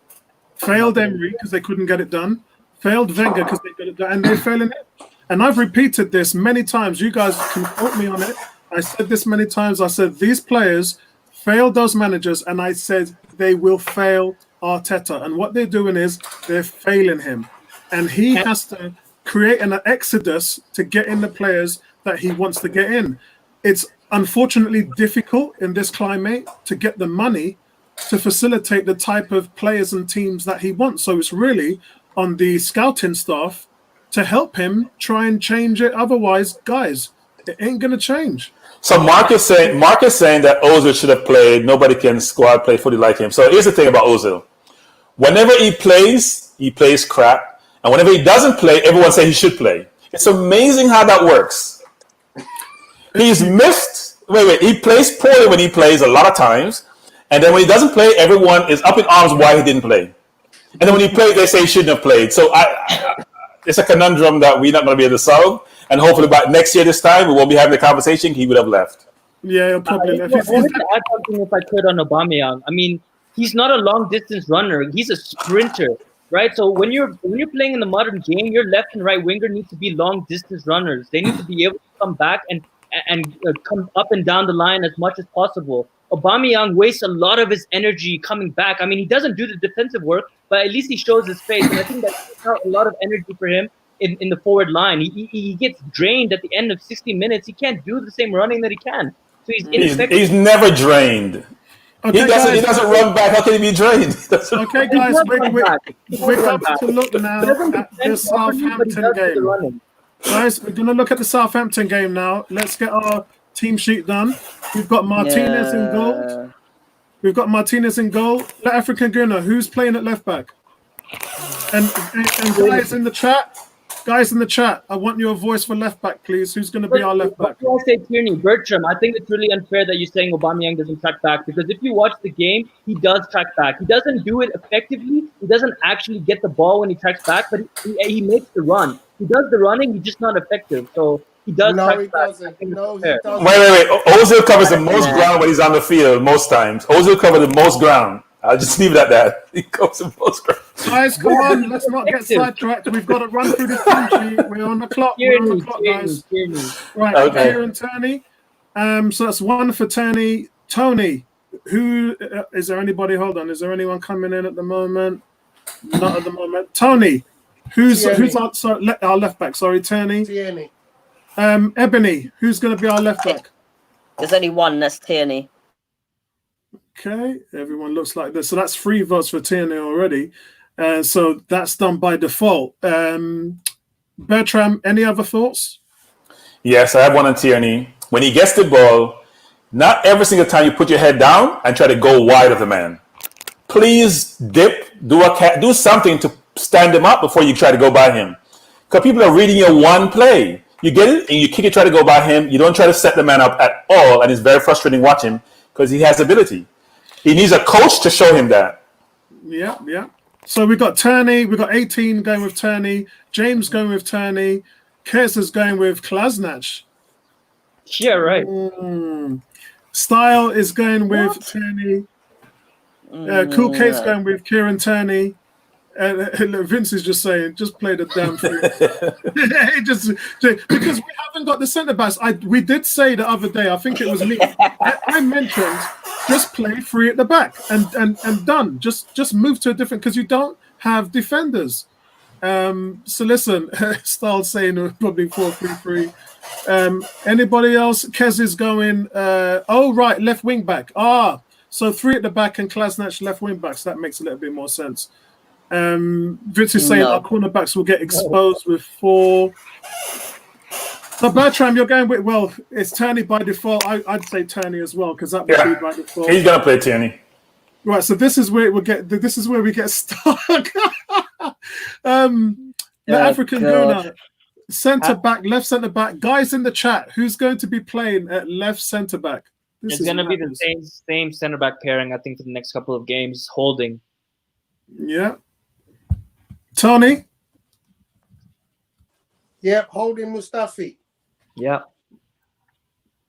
failed Emery because they couldn't get it done, failed Wenger because they got it done, and they're failing it. And I've repeated this many times. You guys can quote me on it. I said this many times. I said these players failed those managers, and I said they will fail Arteta. And what they're doing is they're failing him, and he has to create an exodus to get in the players that he wants to get in. It's unfortunately difficult in this climate to get the money to facilitate the type of players and teams that he wants. So it's really on the scouting staff to help him try and change it. Otherwise, guys, it ain't going to change. So Mark is saying that Ozil should have played. Nobody can squad play footy like him. So here's the thing about Ozil. Whenever he plays crap. And whenever he doesn't play, everyone says he should play. It's amazing how that works. He's missed wait. He plays poorly when he plays a lot of times, and then when he doesn't play, everyone is up in arms why he didn't play. And then when he played, they say he shouldn't have played. So it's a conundrum that we're not going to be able to solve. And hopefully by next year this time, we won't be having the conversation. He would have left. Yeah, he'll probably left. I wanted to add something if I could on Aubameyang. I mean, he's not a long distance runner. He's a sprinter, right? So when you're playing in the modern game, your left and right winger need to be long distance runners. They need to be able to come back and come up and down the line as much as possible. Aubameyang wastes a lot of his energy coming back. I mean, he doesn't do the defensive work, but at least he shows his face. And I think that's a lot of energy for him in the forward line. He gets drained at the end of 60 minutes. He can't do the same running that he can. So he's never drained. Okay, he doesn't run back. How can he be drained? Okay, guys, we're going to look now at the Southampton game. Guys, we're going to look at the Southampton game now. Let's get our team sheet done. We've got Martinez in goal. We've got Martinez in goal. The African Gunner, who's playing at left back? And guys in the chat, I want your voice for left back, please. Who's going to be our left back? I say Tierney, Bertram. I think it's really unfair that you're saying Aubameyang doesn't track back, because if you watch the game, he does track back. He doesn't do it effectively. He doesn't actually get the ball when he tracks back, but he makes the run. He does the running. He's just not effective. So he does. No, track he back. doesn't. No, he doesn't. Wait. Ozil covers the most ground when he's on the field most times. Ozil covers the most ground. I'll just leave it at that. He covers the most ground. Guys, come on. Let's not get sidetracked. We've got to run through this team sheet. We're on the clock. Guys. Right, Okay. Kieran Tierney. So that's one for Tierney. Tony, who is there anybody? Hold on. Is there anyone coming in at the moment? Not at the moment. Tony, who's our left back? Sorry, Tierney. Tierney. Ebony, who's going to be our left back? There's only one. That's Tierney. Okay, everyone looks like this. So that's 3 votes for Tierney already. So that's done by default. Bertram, any other thoughts? Yes, I have one on Tierney. When he gets the ball, not every single time you put your head down and try to go wide of the man. Please dip, do something to stand him up before you try to go by him. Because people are reading your one play. You get it and you kick it, try to go by him. You don't try to set the man up at all, and it's very frustrating watching him because he has ability. He needs a coach to show him that. Yeah. So we got Tierney. We got 18 going with Tierney. James going with Tierney. Kez is going with Klasnach. Yeah, right. Style is going with Tierney. Cool Kate's going with Kieran Tierney. Vince is just saying, just play the damn thing. Because we haven't got the centre backs. We did say the other day, I think it was me. I mentioned just play 3 at the back and done. Just move to a different, because you don't have defenders. So listen, Style saying probably 4-3-3. Anybody else? Kez is going. Left wing back. So 3 at the back and Klasnach left wing backs. That makes a little bit more sense. Vince is saying our cornerbacks will get exposed with 4. So Bertram, you're going with, well, it's Tierney by default. I'd say Tierney as well, because that would be by default. He's gonna play Tierney. Right, so this is where we get stuck. The African Guna, centre back, left centre back. Guys in the chat, who's going to be playing at left centre back? It's going to be the same centre back pairing, I think, for the next couple of games. Holding. Yeah. Tony? Yep, Holding Mustafi. Yeah.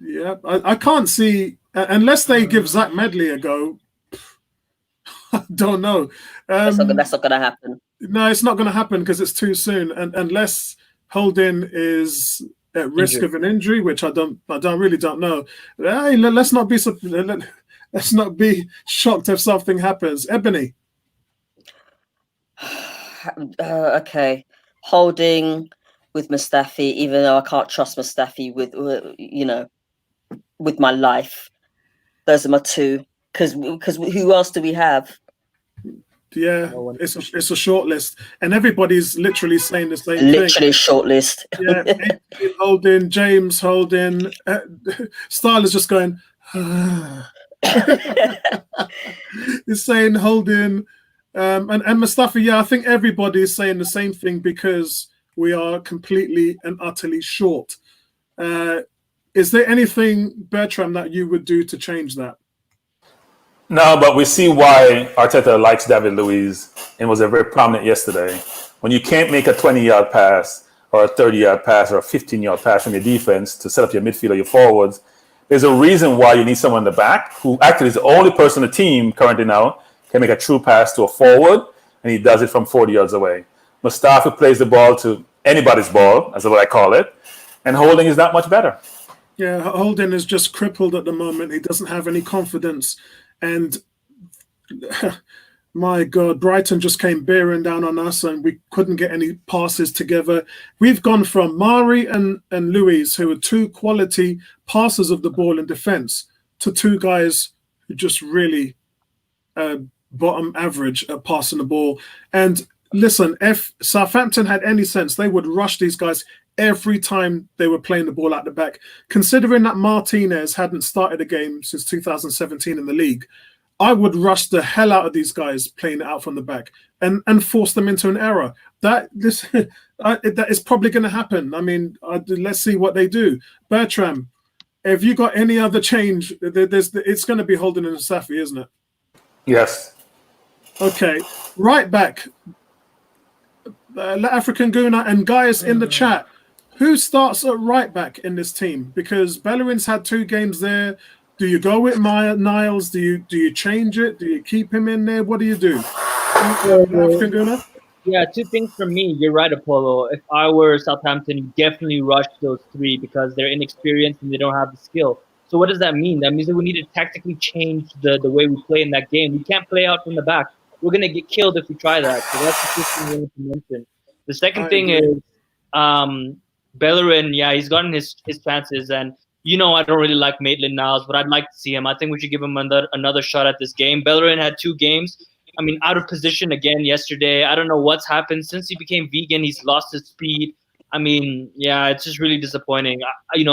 Yeah. I can't see, unless they give Zach Medley a go. I don't know. That's not going to happen. No, it's not going to happen because it's too soon. And unless Holding is at risk of an injury, which I really don't know. Hey, let's not be shocked if something happens. Ebony. Okay, Holding with Mustafi, even though I can't trust Mustafi with with my life. Those are my 2. Because who else do we have? Yeah, it's a short list, and everybody's literally saying the same thing. Literally short list. Yeah, Holding, James Holding. Style is just going. He's saying Holding. And Mustafi, yeah, I think everybody is saying the same thing because we are completely and utterly short. Is there anything, Bertram, that you would do to change that? No, but we see why Arteta likes David Luiz and was very prominent yesterday. When you can't make a 20-yard pass or a 30-yard pass or a 15-yard pass from your defense to set up your midfield or your forwards, there's a reason why you need someone in the back who actually is the only person on the team currently now can make a true pass to a forward, and he does it from 40 yards away. Mustafi plays the ball to anybody's ball, that's what I call it, and Holding is not much better. Yeah, Holding is just crippled at the moment. He doesn't have any confidence. And my God, Brighton just came bearing down on us and we couldn't get any passes together. We've gone from Mari and Luiz, who are two quality passers of the ball in defence, to two guys who just really bottom average at passing the ball. And listen, if Southampton had any sense, they would rush these guys every time they were playing the ball out the back. Considering that Martinez hadn't started a game since 2017 in the league, I would rush the hell out of these guys playing it out from the back and force them into an error. That is probably going to happen. I mean, let's see what they do. Bertram, have you got any other change? It's going to be Holding and Safi, isn't it? Yes. Okay. Right back. African Guna and guys in the chat. Who starts at right back in this team? Because Bellerin's had 2 games there. Do you go with Niles? Do you change it? Do you keep him in there? What do you do? African Guna? Yeah, 2 things from me. You're right, Apollo. If I were Southampton, you definitely rush those 3 because they're inexperienced and they don't have the skill. So what does that mean? That means that we need to tactically change the way we play in that game. We can't play out from the back. We're going to get killed if we try that. So that's the first thing we need to mention. The second thing is Bellerin, yeah, he's gotten his chances. And, I don't really like Maitland-Niles, but I'd like to see him. I think we should give him another shot at this game. Bellerin had 2 games. I mean, out of position again yesterday. I don't know what's happened. Since he became vegan, he's lost his speed. I mean, yeah, it's just really disappointing. They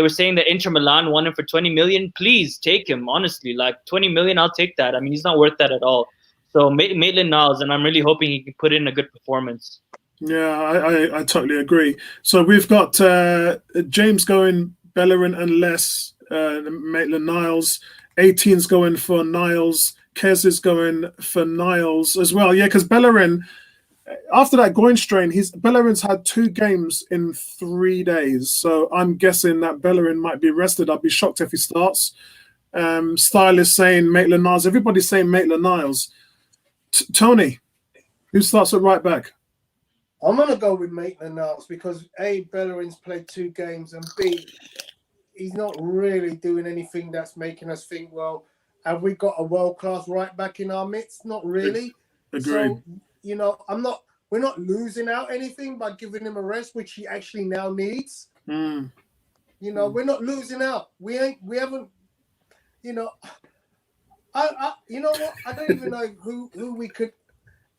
were saying that Inter Milan won him for 20 million. Please take him, honestly. Like 20 million, I'll take that. I mean, he's not worth that at all. So Maitland-Niles, and I'm really hoping he can put in a good performance. Yeah, I totally agree. So we've got James going Bellerin and less Maitland-Niles. 18's going for Niles. Kez is going for Niles as well. Yeah, because Bellerin, after that groin strain, Bellerin's had 2 games in 3 days. So I'm guessing that Bellerin might be rested. I'd be shocked if he starts. Style is saying Maitland-Niles. Everybody's saying Maitland-Niles. Tony, who starts at right back? I'm going to go with Maitland-Niles because A, Bellerin's played 2 games, and B, he's not really doing anything that's making us think, well, have we got a world-class right back in our midst? Not really. Agreed. So, we're not losing out anything by giving him a rest, which he actually now needs. We're not losing out. We haven't, I you know what? I don't even know who we could.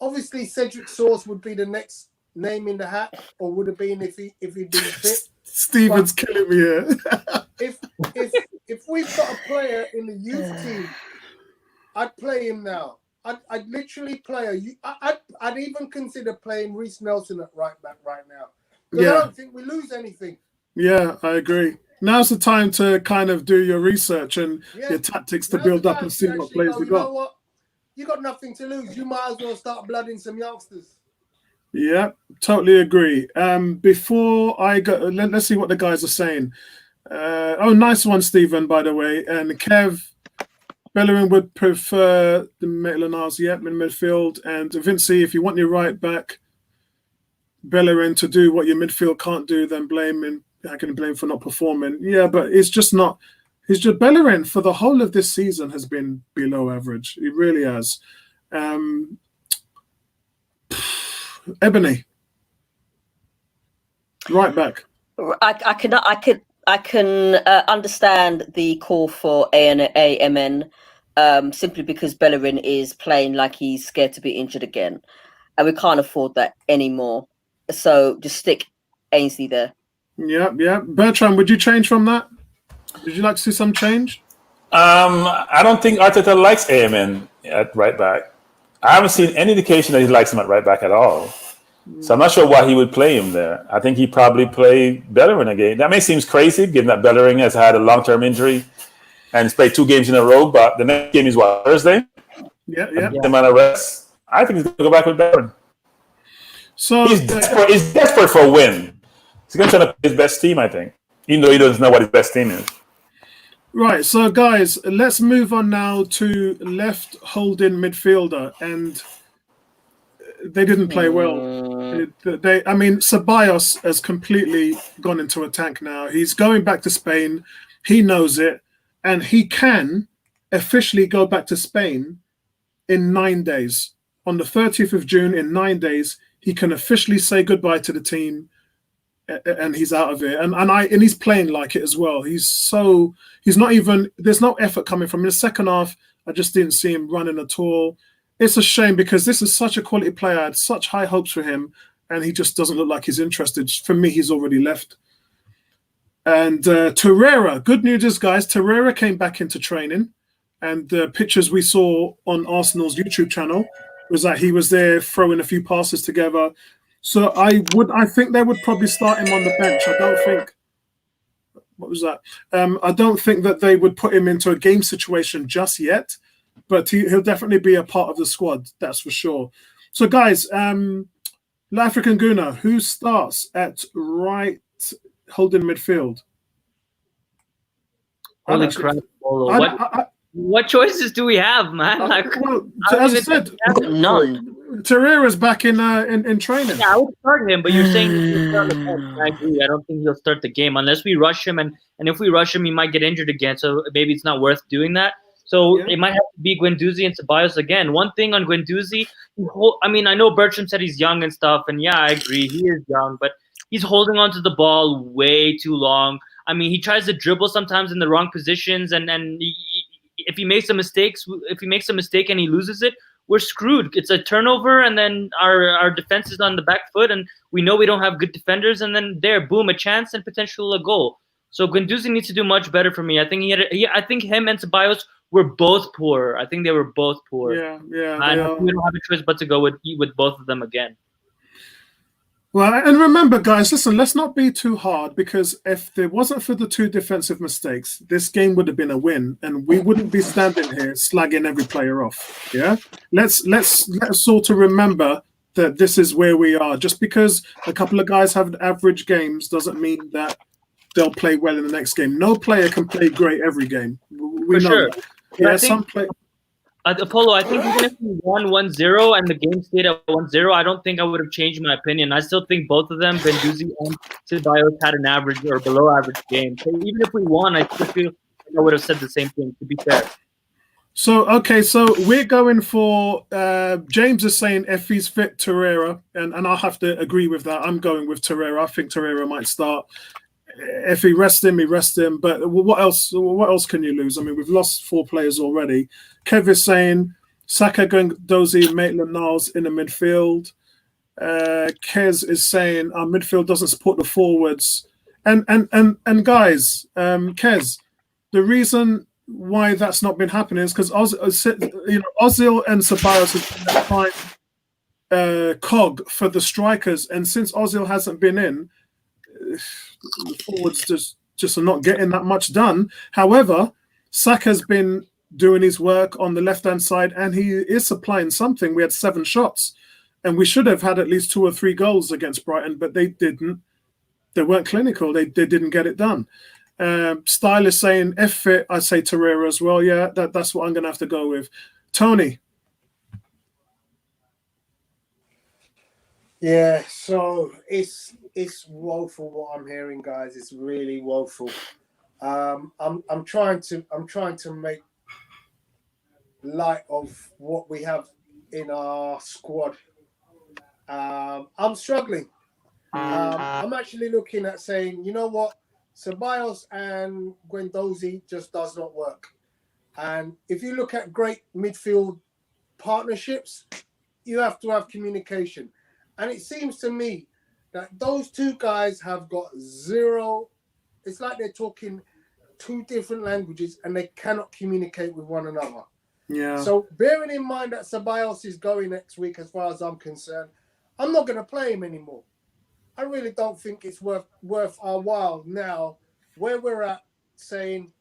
Obviously, Cedric Source would be the next name in the hat, or would have been if he'd been fit. Steven's killing me here. if we've got a player in the youth team, I'd play him now. I'd literally play I'd even consider playing Reece Nelson at right back right now. Because I don't think we lose anything. Yeah, I agree. Now's the time to kind of do your research and your tactics to build up and see what players we got. You know what? You got nothing to lose. You might as well start blooding some youngsters. Yeah, totally agree. Before I go, let's see what the guys are saying. Nice one, Stephen, by the way. And Kev, Bellerin would prefer the Maitland-Niles, in midfield. And Vinci, if you want your right back, Bellerin to do what your midfield can't do, then blame him. I can blame for not performing. Yeah, but it's just not. He's just Bellerin for the whole of this season has been below average. He really has. Ebony, right back. I can understand the call for AMN simply because Bellerin is playing like he's scared to be injured again, and we can't afford that anymore. So just stick Ainsley there. Yeah. Bertram, would you change from that? Would you like to see some change? I don't think Arteta likes AMN at right back. I haven't seen any indication that he likes him at right back at all. So I'm not sure why he would play him there. I think he probably play Bellerin again. That may seem crazy, given that Bellerin has had a long-term injury and he's played 2 games in a row. But the next game is what, Thursday? Yeah. The amount of rest. I think he's going to go back with Bellerin. So He's desperate for a win. He's going to try to play his best team, I think, even though he doesn't know what his best team is. Right, so guys, let's move on now to left holding midfielder, and they didn't play well. Ceballos has completely gone into a tank now. He's going back to Spain. He knows it, and he can officially go back to Spain in 9 days. On the 30th of June, in 9 days, he can officially say goodbye to the team, and he's out of it. And he's playing like it as well. He's not even, there's no effort coming from him. In the second half, I just didn't see him running at all. It's a shame because this is such a quality player. I had such high hopes for him, and he just doesn't look like he's interested. For me, he's already left. And Torreira, good news is, guys, Torreira came back into training, and the pictures we saw on Arsenal's YouTube channel was that he was there throwing a few passes together. So I think they would probably start him on the bench. I don't think. What was that? I don't think that they would put him into a game situation just yet, but he'll definitely be a part of the squad. That's for sure. So, guys, African Guna, who starts at right holding midfield? Holy crap, Polo. What choices do we have, man? As I said, none. Torreira's back in training. Yeah, I would start him, but you're saying he'll start the game. I agree. I don't think he'll start the game unless we rush him, and if we rush him, he might get injured again. So maybe it's not worth doing that. So it might have to be Guendouzi and Ceballos again. One thing on Guendouzi, I know Bertram said he's young and stuff, and yeah, I agree, he is young, but he's holding on to the ball way too long. I mean, he tries to dribble sometimes in the wrong positions, and if he makes a mistake and he loses it, we're screwed. It's a turnover, and then our defense is on the back foot, and we know we don't have good defenders, and then boom, a chance and potential a goal. So Guendouzi needs to do much better for me. I think I think him and Ceballos were both poor. I think they were both poor. Yeah. And we don't have a choice but to go with both of them again. Well, and remember, guys, listen, let's not be too hard, because if there wasn't for the 2 defensive mistakes, this game would have been a win, and we wouldn't be standing here slagging every player off. Yeah, let's sort of remember that this is where we are. Just because a couple of guys have average games doesn't mean that they'll play well in the next game. No player can play great every game. We know sure. that. Yeah, some play. Apollo, I think even if we won 1-0 and the game stayed at 1-0, I don't think I would have changed my opinion. I still think both of them, Guendouzi and Ceballos, had an average or below average game. So even if we won, I still feel like I would have said the same thing, to be fair. So we're going for James is saying if he's fit, Torreira, and I'll have to agree with that. I'm going with Torreira. I think Torreira might start. If he rests him, he rests him. But what else? What else can you lose? I mean, we've lost 4 players already. Kev is saying Saka, Guendouzi, Maitland-Niles in the midfield. Kez is saying our midfield doesn't support the forwards. And guys, Kez, the reason why that's not been happening is because Ozil and Ceballos have been that prime cog for the strikers, and since Ozil hasn't been in, the forwards just are not getting that much done. However, Saka's been doing his work on the left-hand side, and he is supplying something. We had 7 shots, and we should have had at least 2 or 3 goals against Brighton, but they didn't. They weren't clinical. They didn't get it done. Style is saying F fit. I say Torreira as well. Yeah, that's what I'm going to have to go with. Tony. Yeah, so it's woeful what I'm hearing, guys. It's really woeful. I'm trying to make light of what we have in our squad. I'm struggling. I'm actually looking at saying, you know what, Ceballos and Guendouzi just does not work. And if you look at great midfield partnerships, you have to have communication. And it seems to me that those 2 guys have got zero. It's like they're talking 2 different languages and they cannot communicate with one another. Yeah. So bearing in mind that Ceballos is going next week, as far as I'm concerned, I'm not going to play him anymore. I really don't think it's worth our while now, where we're at, saying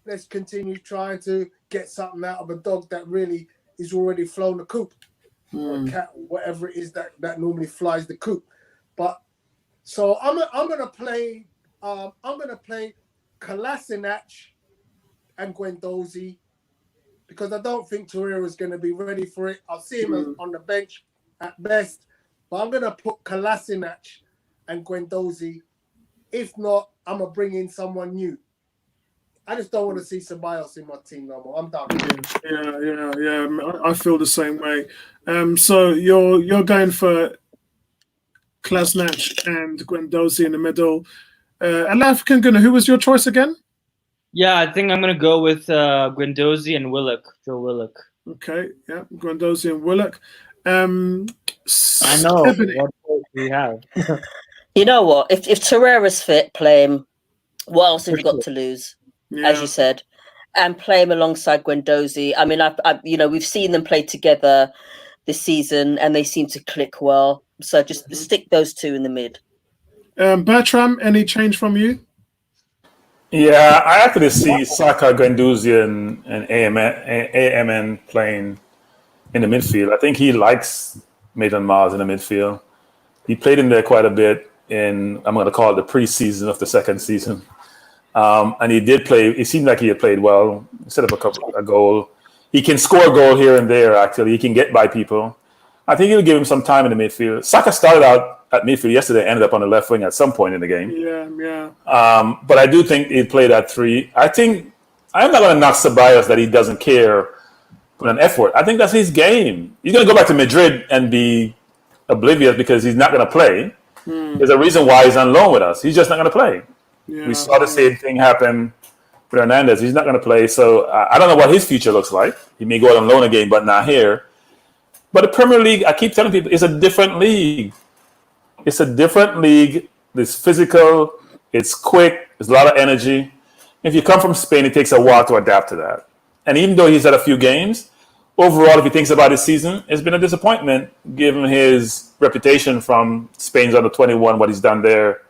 let's continue trying to get something out of a dog that really is already flown the coop, or a cat, or whatever it is that normally flies the coop. But so I'm gonna play Kolasinac and Guendouzi, because I don't think Torreira's going to be ready for it. I'll see him on the bench at best, but I'm going to put Kolasinac and Guendouzi. If not, I'm going to bring in someone new. I just don't want to see somebody else in my team no more. I'm done. Yeah. I feel the same way. So you're going for Kolasinac and Guendouzi in the middle. African Gunner, who was your choice again? Yeah, I think I'm going to go with Guendouzi and Joe Willock. Okay, yeah, Guendouzi and Willock. I know what we have. You know what? If Torreira's fit, play him. What else have you got to lose? Yeah. As you said, and play him alongside Guendouzi. I mean, we've seen them play together this season, and they seem to click well. So just stick those two in the mid. Bertram, any change from you? Yeah, I actually see Saka, Guendouzi, and AMN playing in the midfield. I think he likes Maitland-Niles in the midfield. He played in there quite a bit in, I'm going to call it the preseason of the second season. And he did play, it seemed like he had played well, set up a goal. He can score a goal here and there, actually. He can get by people. I think he'll give him some time in the midfield. Saka started out at midfield yesterday, ended up on the left wing at some point in the game. Yeah. But I do think he played at 3. I think I'm not going to knock Ceballos that he doesn't care with an effort. I think that's his game. He's going to go back to Madrid and be oblivious because he's not going to play. There's a reason why he's on loan with us. He's just not going to play. Yeah. We saw the same thing happen with Hernandez. He's not going to play. So I don't know what his future looks like. He may go out on loan again, but not here. But the Premier League, I keep telling people, it's a different league. It's a different league. It's physical. It's quick. There's a lot of energy. If you come from Spain, it takes a while to adapt to that. And even though he's had a few games, overall, if he thinks about his season, it's been a disappointment given his reputation from Spain's under 21, what he's done there,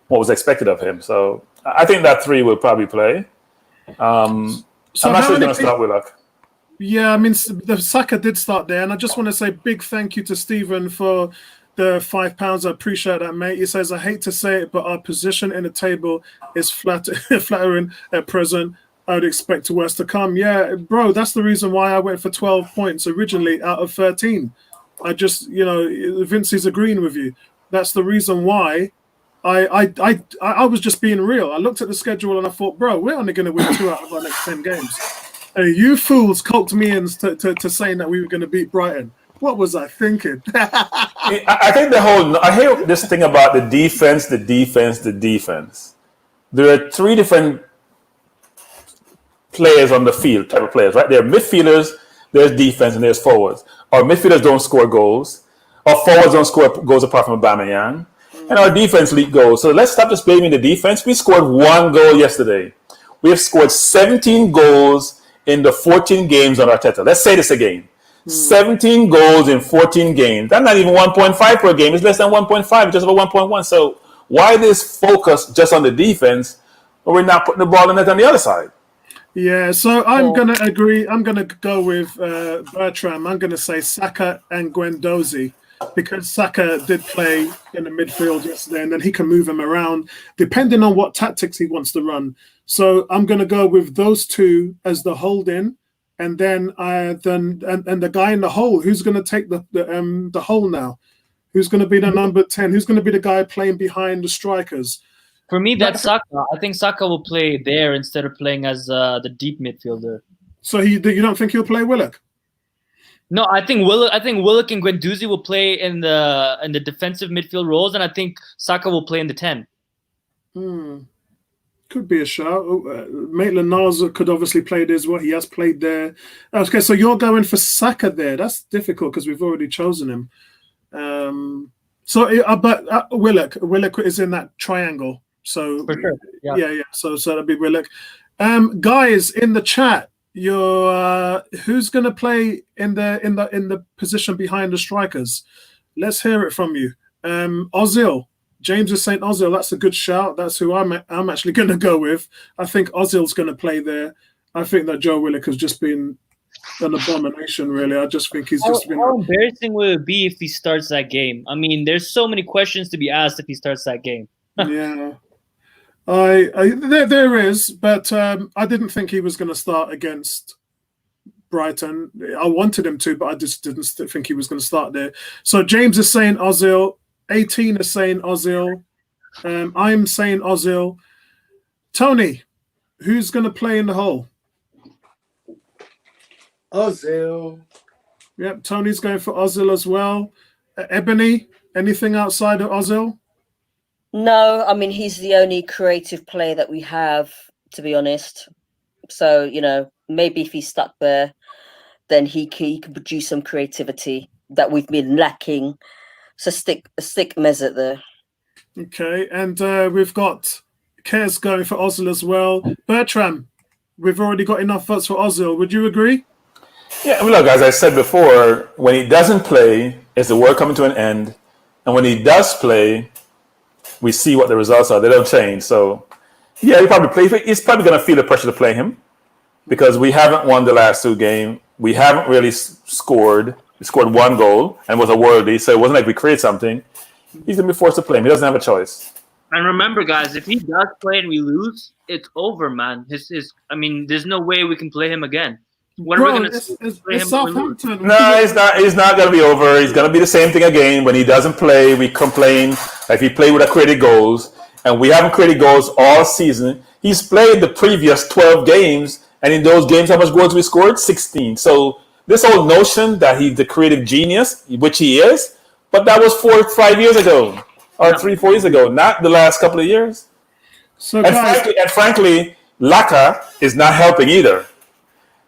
what was expected of him. So I think that 3 will probably play. I'm not sure he's going to start Willock. Yeah, I mean, the Saka did start there, and I just want to say big thank you to Stephen for the £5. I appreciate that, mate. He says, I hate to say it, but our position in the table is flattering at present. I would expect worse to come. Yeah, bro, that's the reason why I went for 12 points originally out of 13. I just, Vincey's agreeing with you. That's the reason why I was just being real. I looked at the schedule and I thought, bro, we're only going to win 2 out of our next 10 games. You fools coked me in to saying that we were going to beat Brighton. What was I thinking? I think I hear this thing about the defense. There are 3 different players on the field, type of players, right? There are midfielders, there's defense, and there's forwards. Our midfielders don't score goals. Our forwards don't score goals apart from Aubameyang. And our defense leak goals. So let's stop just blaming the defense. We scored 1 goal yesterday. We have scored 17 goals in the 14 games on Arteta. Let's say this again. 17 goals in 14 games. That's not even 1.5 per game. It's less than 1.5, just over 1.1. So why this focus just on the defense when we're not putting the ball in the net on the other side? Yeah, so I'm going to agree. I'm going to go with Bertram. I'm going to say Saka and Guendouzi, because Saka did play in the midfield yesterday, and then he can move him around depending on what tactics he wants to run. So I'm going to go with those 2 as the hold-in, and then the guy in the hole. Who's going to take the hole now? Who's going to be the number 10? Who's going to be the guy playing behind the strikers? For me, that's Saka. I think Saka will play there instead of playing as the deep midfielder. So you don't think he'll play Willock? No, I think Willock and Guendouzi will play in the defensive midfield roles, and I think Saka will play in the 10. Could be a shout. Maitland-Niles could obviously play there as well. He has played there. Okay, so you're going for Saka there. That's difficult because we've already chosen him. But Willock is in that triangle. So for sure. Yeah. So that'd be Willock. Guys in the chat, who's going to play in the position behind the strikers? Let's hear it from you. Ozil. James is saying Ozil. That's a good shout. That's who I'm actually going to go with. I think Ozil's going to play there. I think that Joe Willock has just been an abomination, really. I just think he's just been... How embarrassing would it be if he starts that game? I mean, there's so many questions to be asked if he starts that game. Yeah. There is, but I didn't think he was going to start against Brighton. I wanted him to, but I just didn't think he was going to start there. So James is saying Ozil. 18 is saying Ozil. I'm saying Ozil. Tony, who's going to play in the hole? Ozil. Yep, Tony's going for Ozil as well. Ebony, anything outside of Ozil? No, I mean, he's the only creative player that we have, to be honest. So, you know, maybe if he's stuck there, then he can produce some creativity that we've been lacking. So stick Mesut there. Okay, and we've got Kez going for Ozil as well. Bertram, we've already got enough votes for Ozil. Would you agree? Yeah, look, as I said before, when he doesn't play, is the world coming to an end? And when he does play, we see what the results are. They don't change. So, yeah, he's probably going to feel the pressure to play him because we haven't won the last 2 games. We haven't really scored. We scored 1 goal and was a worldie, so it wasn't like we created something. He's going to be forced to play him. He doesn't have a choice. And remember, guys, if he does play and we lose, it's over, man. I mean, there's no way we can play him again. What are we going to play him? Southampton. No, it's not going to be over. It's going to be the same thing again. When he doesn't play, we complain. Like he played with our created goals, and we haven't created goals all season. He's played the previous 12 games, and in those games, how much goals we scored? 16. So this whole notion that he's the creative genius, which he is, but that was 4 or 5 years ago, or 3 or 4 years ago, not the last couple of years. So, frankly, Laka is not helping either.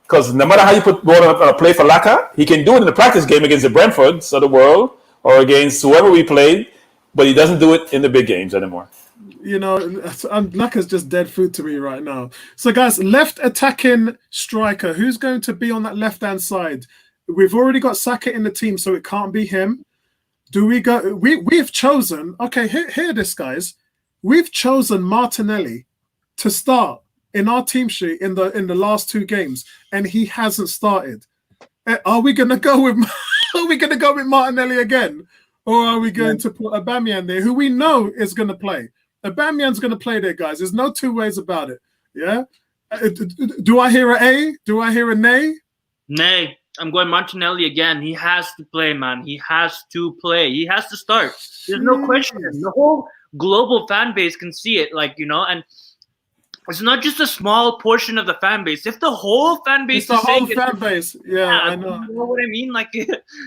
Because no matter how you put ball on a play for Laka, he can do it in the practice game against the Brentfords of the world or against whoever we played, but he doesn't do it in the big games anymore. You know, Laka's just dead food to me right now. So, guys, left attacking striker. Who's going to be on that left-hand side? We've already got Saka in the team, so it can't be him. Do we go? We've chosen. Okay, hear this, guys. We've chosen Martinelli to start in our team sheet in the last 2 games, and he hasn't started. Are we gonna go with? Are we gonna go with Martinelli again, or are we going to put Aubameyang there, who we know is going to play? Aubameyang's going to play there, guys. There's no 2 ways about it. Yeah. Do I hear an A? Do I hear a nay? Nay. I'm going Martinelli again. He has to play, man. He has to play. He has to start. There's no question. The whole global fan base can see it, and it's not just a small portion of the fan base. If the whole fan base it's the whole fan base. Yeah, I know. You know what I mean?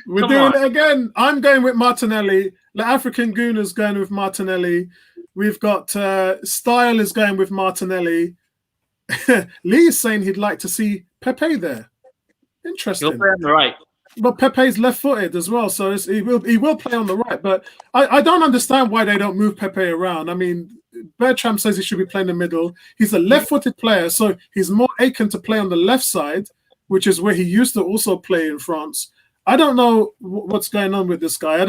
We're doing it again. I'm going with Martinelli. The African Gooner's going with Martinelli. We've got Style is going with Martinelli. Lee is saying he'd like to see Pepe there. Interesting. He'll play on the right. But Pepe's left-footed as well, so he will play on the right. But I don't understand why they don't move Pepe around. I mean, Bertram says he should be playing in the middle. He's a left-footed player, so he's more aching to play on the left side, which is where he used to also play in France. I don't know what's going on with this guy.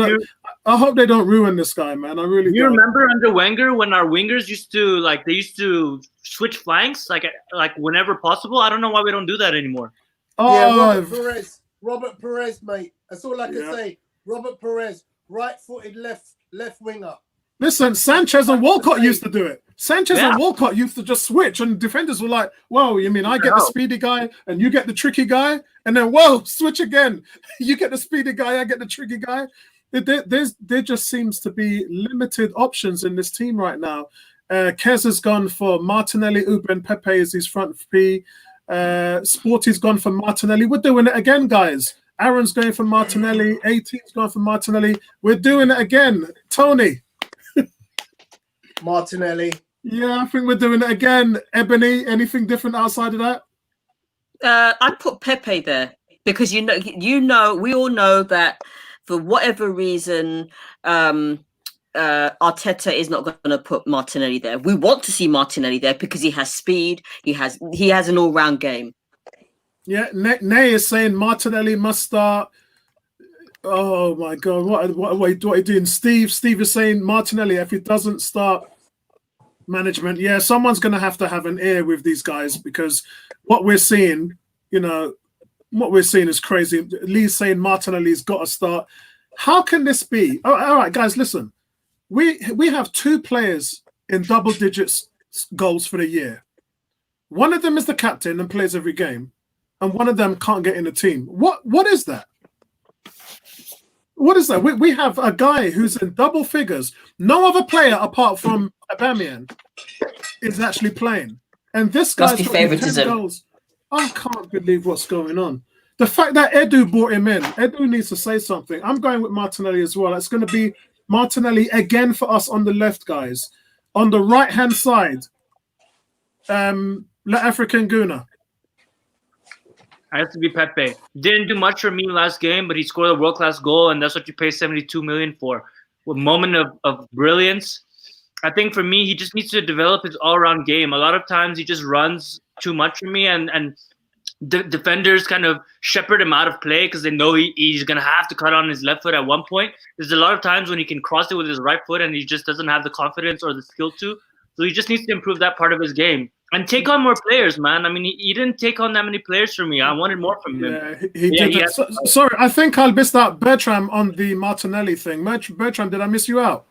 I hope they don't ruin this guy, man. I really do. You remember under Wenger when our wingers used to switch flanks like whenever possible? I don't know why we don't do that anymore. Yeah, Robert Perez, mate. That's all I can say. Robert Perez, right-footed left winger. Listen, Sanchez and Walcott used to do it. Sanchez and Walcott used to just switch, and defenders were like, "Whoa, you mean I get the speedy guy and you get the tricky guy?" And then, whoa, switch again. You get the speedy guy, I get the tricky guy. There just seems to be limited options in this team right now. Kez has gone for Martinelli, Uben, Pepe is his front P. Sporty's gone for Martinelli. We're doing it again, guys. Aaron's going for Martinelli. 18's going for Martinelli. We're doing it again. Tony. Martinelli. Yeah, I think we're doing it again. Ebony, anything different outside of that? I'd put Pepe there because we all know that for whatever reason, Arteta is not going to put Martinelli there. We want to see Martinelli there because he has speed. He has an all-round game. Yeah, Nay is saying Martinelli must start. Oh my God! What are you doing, Steve? Steve is saying Martinelli. If he doesn't start, management, yeah, someone's going to have an ear with these guys, because what we're seeing, what we're seeing is crazy. Lee's saying Martinelli's got to start. How can this be? Oh, all right, guys, listen. We have 2 players in double digits goals for the year. One of them is the captain and plays every game, and one of them can't get in the team. What is that? What is that? We have a guy who's in double figures. No other player apart from Aubameyang is actually playing, and this guy's got 10 goals. I can't believe what's going on. The fact that Edu brought him in, Edu needs to say something. I'm going with Martinelli as well. It's going to be Martinelli again for us on the left, guys. On the right-hand side, La African Guna. I have to be Pepe. Didn't do much for me last game, but he scored a world-class goal, and that's what you pay $72 million for. A moment of brilliance. I think for me, he just needs to develop his all-around game. A lot of times he just runs too much for me, and defenders kind of shepherd him out of play because they know he's going to have to cut on his left foot at one point. There's a lot of times when he can cross it with his right foot and he just doesn't have the confidence or the skill to. So he just needs to improve that part of his game. And take on more players, man. I mean, he didn't take on that many players for me. I wanted more from him. Yeah, he did. Sorry, I think I'll miss out Bertram on the Martinelli thing. Bertram, did I miss you out?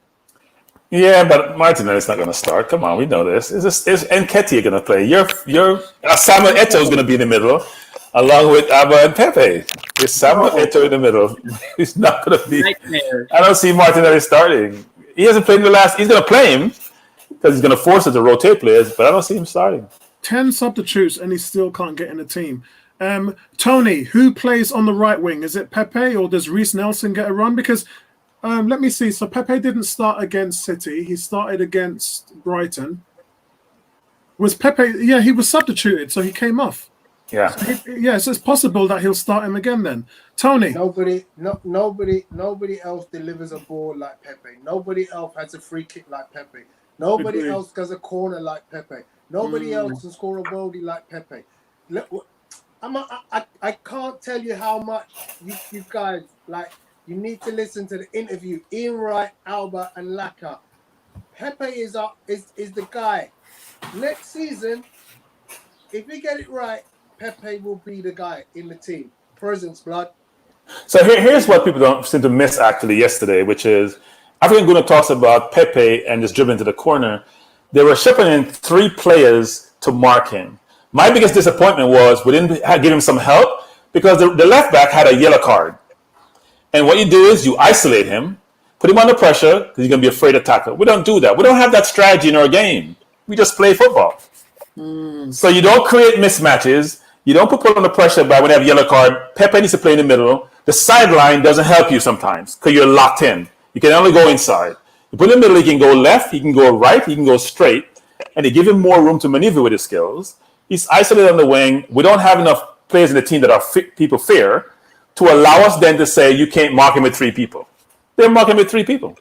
Yeah, but Martinelli's not going to start. Come on, we know this. Is Nketiah going to play? Your Samuel Eto'o is going to be in the middle, along with Abba and Pepe. Is Samuel Eto'o in the middle? He's not going to be. Nightmare. I don't see Martinelli starting. He hasn't played in the last. He's going to play him because he's going to force it to rotate players, but I don't see him starting. 10 substitutes and he still can't get in the team. Tony, who plays on the right wing? Is it Pepe or does Reece Nelson get a run? Because let me see. So Pepe didn't start against City. He started against Brighton. Was Pepe? Yeah, he was substituted, so he came off. Yeah. So it's possible that he'll start him again then. Tony. Nobody else delivers a ball like Pepe. Nobody else has a free kick like Pepe. Nobody else does a corner like Pepe. Nobody else can score a worldie like Pepe. I can't tell you how much you guys like. You need to listen to the interview. Ian Wright, Alba, and Laka. Pepe is the guy. Next season, if we get it right, Pepe will be the guy in the team. Presence, blood. So here's what people don't seem to miss actually yesterday, which is African Guna talks about Pepe and just dribbling to the corner. They were shipping in 3 players to mark him. My biggest disappointment was we didn't give him some help because the left back had a yellow card. And what you do is you isolate him, put him under pressure because he's going to be afraid to tackle. We don't do that. We don't have that strategy in our game. We just play football. So you don't create mismatches. You don't put people under pressure by when they have a yellow card. Pepe needs to play in the middle. The sideline doesn't help you sometimes because you're locked in. You can only go inside. You put him in the middle, he can go left, he can go right, he can go straight, and they give him more room to maneuver with his skills. He's isolated on the wing. We don't have enough players in the team that are people fear to allow us then to say you can't mark him with 3 people. They're marking him with 3 people.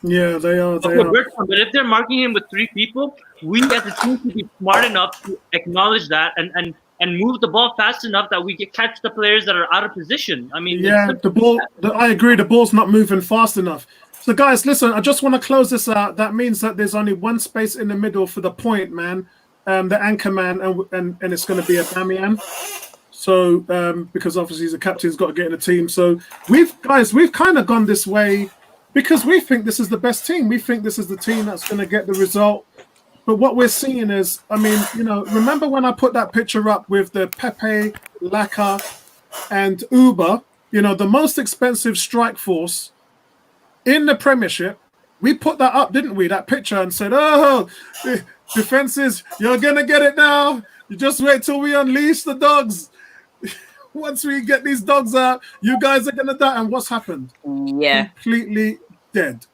Yeah, they are. But if they're marking him with 3 people, we as a team should be smart enough to acknowledge that and move the ball fast enough that we can catch the players that are out of position. I mean, yeah, I agree. The ball's not moving fast enough. So, guys, listen. I just want to close this out. That means that there's only one space in the middle for the point man, the anchor man, and it's going to be Aubameyang. So, because obviously the captain's got to get in the team. So, we've kind of gone this way because we think this is the best team. We think this is the team that's going to get the result. But what we're seeing is, I mean, remember when I put that picture up with the Pepe, Laka, and Uber, the most expensive strike force in the Premiership? We put that up, didn't we? That picture and said, "Oh, defenses, you're gonna get it now. You just wait till we unleash the dogs." Once we get these dogs out, you guys are gonna die. And what's happened? Yeah, completely dead.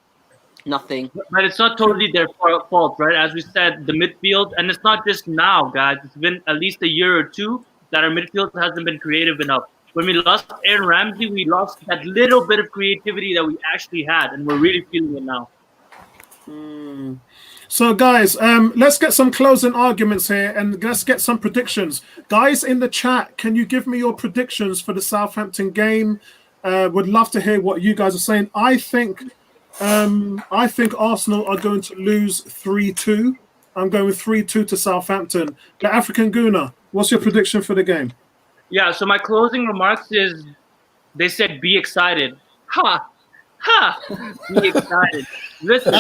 Nothing. But it's not totally their fault, right? As we said, the midfield, and it's not just now, guys. It's been at least a year or 2 that our midfield hasn't been creative enough. When we lost Aaron Ramsey, we lost that little bit of creativity that we actually had, and we're really feeling it now. So, guys, let's get some closing arguments here and let's get some predictions. Guys in the chat, can you give me your predictions for the Southampton game? Would love to hear what you guys are saying. I think Arsenal are going to lose 3-2. I'm going with 3-2 to Southampton. The African Guna, what's your prediction for the game? Yeah, so my closing remarks is they said be excited. Ha! Ha! Be excited. Listen,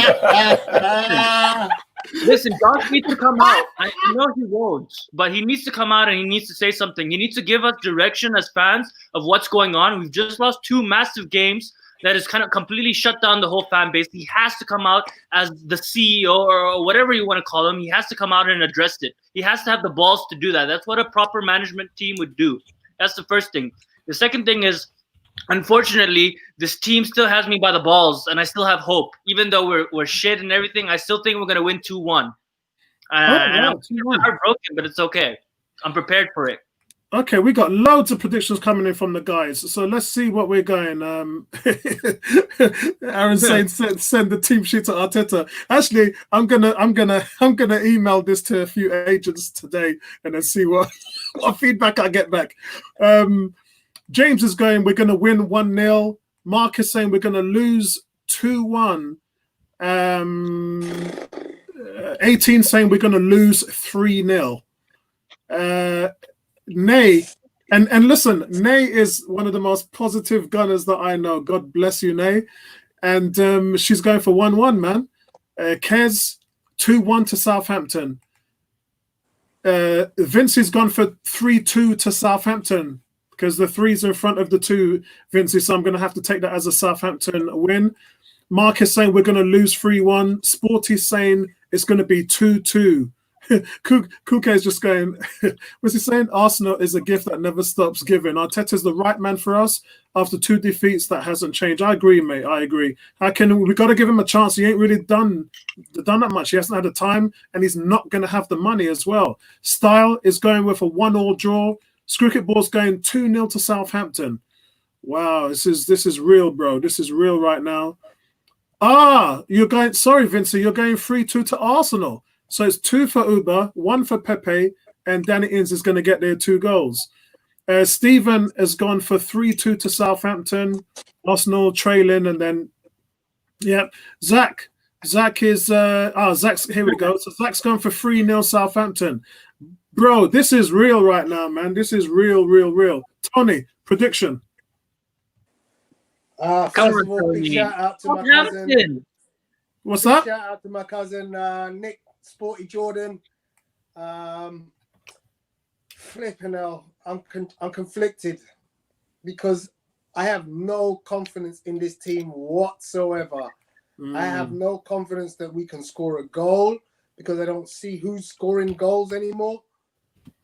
Josh needs to come out. I know he won't, but he needs to come out and he needs to say something. He needs to give us direction as fans of what's going on. We've just lost 2 massive games that has kind of completely shut down the whole fan base. He has to come out as the CEO or whatever you want to call him. He has to come out and address it. He has to have the balls to do that. That's what a proper management team would do. That's the first thing. The second thing is, unfortunately, this team still has me by the balls, and I still have hope. Even though we're shit and everything, I still think we're going to win 2-1. And I'm heartbroken, but it's okay. I'm prepared for it. Okay, we got loads of predictions coming in from the guys. So let's see what we're going. Aaron saying send the team sheet to Arteta. Actually, I'm gonna email this to a few agents today and then see what feedback I get back. James is going, we're gonna win 1-0. Mark is saying we're gonna lose 2-1. 18 saying we're gonna lose 3-0. Nay, and listen, Nay is one of the most positive gunners that I know. God bless you, Nay. And she's going for 1-1, man. Kez, 2-1 to Southampton. Vincey's gone for 3-2 to Southampton because the 3's in front of the 2, Vincey, so I'm going to have to take that as a Southampton win. Mark is saying we're going to lose 3-1. Sporty's saying it's going to be 2-2. Kuke is just going, what's he saying? Arsenal is a gift that never stops giving. Arteta's the right man for us after 2 defeats. That hasn't changed. I agree, mate. I agree. We got to give him a chance. He ain't really done that much. He hasn't had the time, and he's not going to have the money as well. Style is going with a 1-1 draw. Cricket Ball's going 2-0 to Southampton. Wow, this is real, bro. This is real right now. You're going. Sorry, Vincent. You're going 3-2 to Arsenal. So it's 2 for Uber, 1 for Pepe, and Danny Ings is going to get their 2 goals. Stephen has gone for 3-2 to Southampton. Arsenal trailing, and then, yeah, Zach is, Zach's, here we go. So Zach's gone for 3-0 Southampton. Bro, this is real right now, man. This is real. Tony, prediction. First of all, big shout out to my cousin. What's that? Shout out to my cousin, Nick. Sporty Jordan, flipping hell, I'm conflicted because I have no confidence in this team whatsoever. I have no confidence that we can score a goal because I don't see who's scoring goals anymore.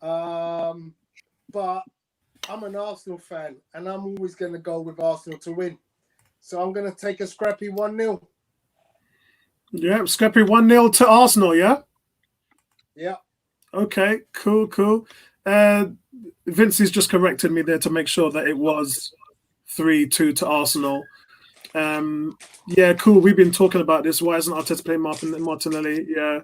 But I'm an Arsenal fan and I'm always going to go with Arsenal to win. So I'm going to take a scrappy 1-0. Yeah, scrappy 1-0 to Arsenal, yeah? Yeah. Okay, cool. Vincey's just corrected me there to make sure that it was 3-2 to Arsenal. Yeah, cool. We've been talking about this. Why isn't Arteta playing Martinelli? Yeah.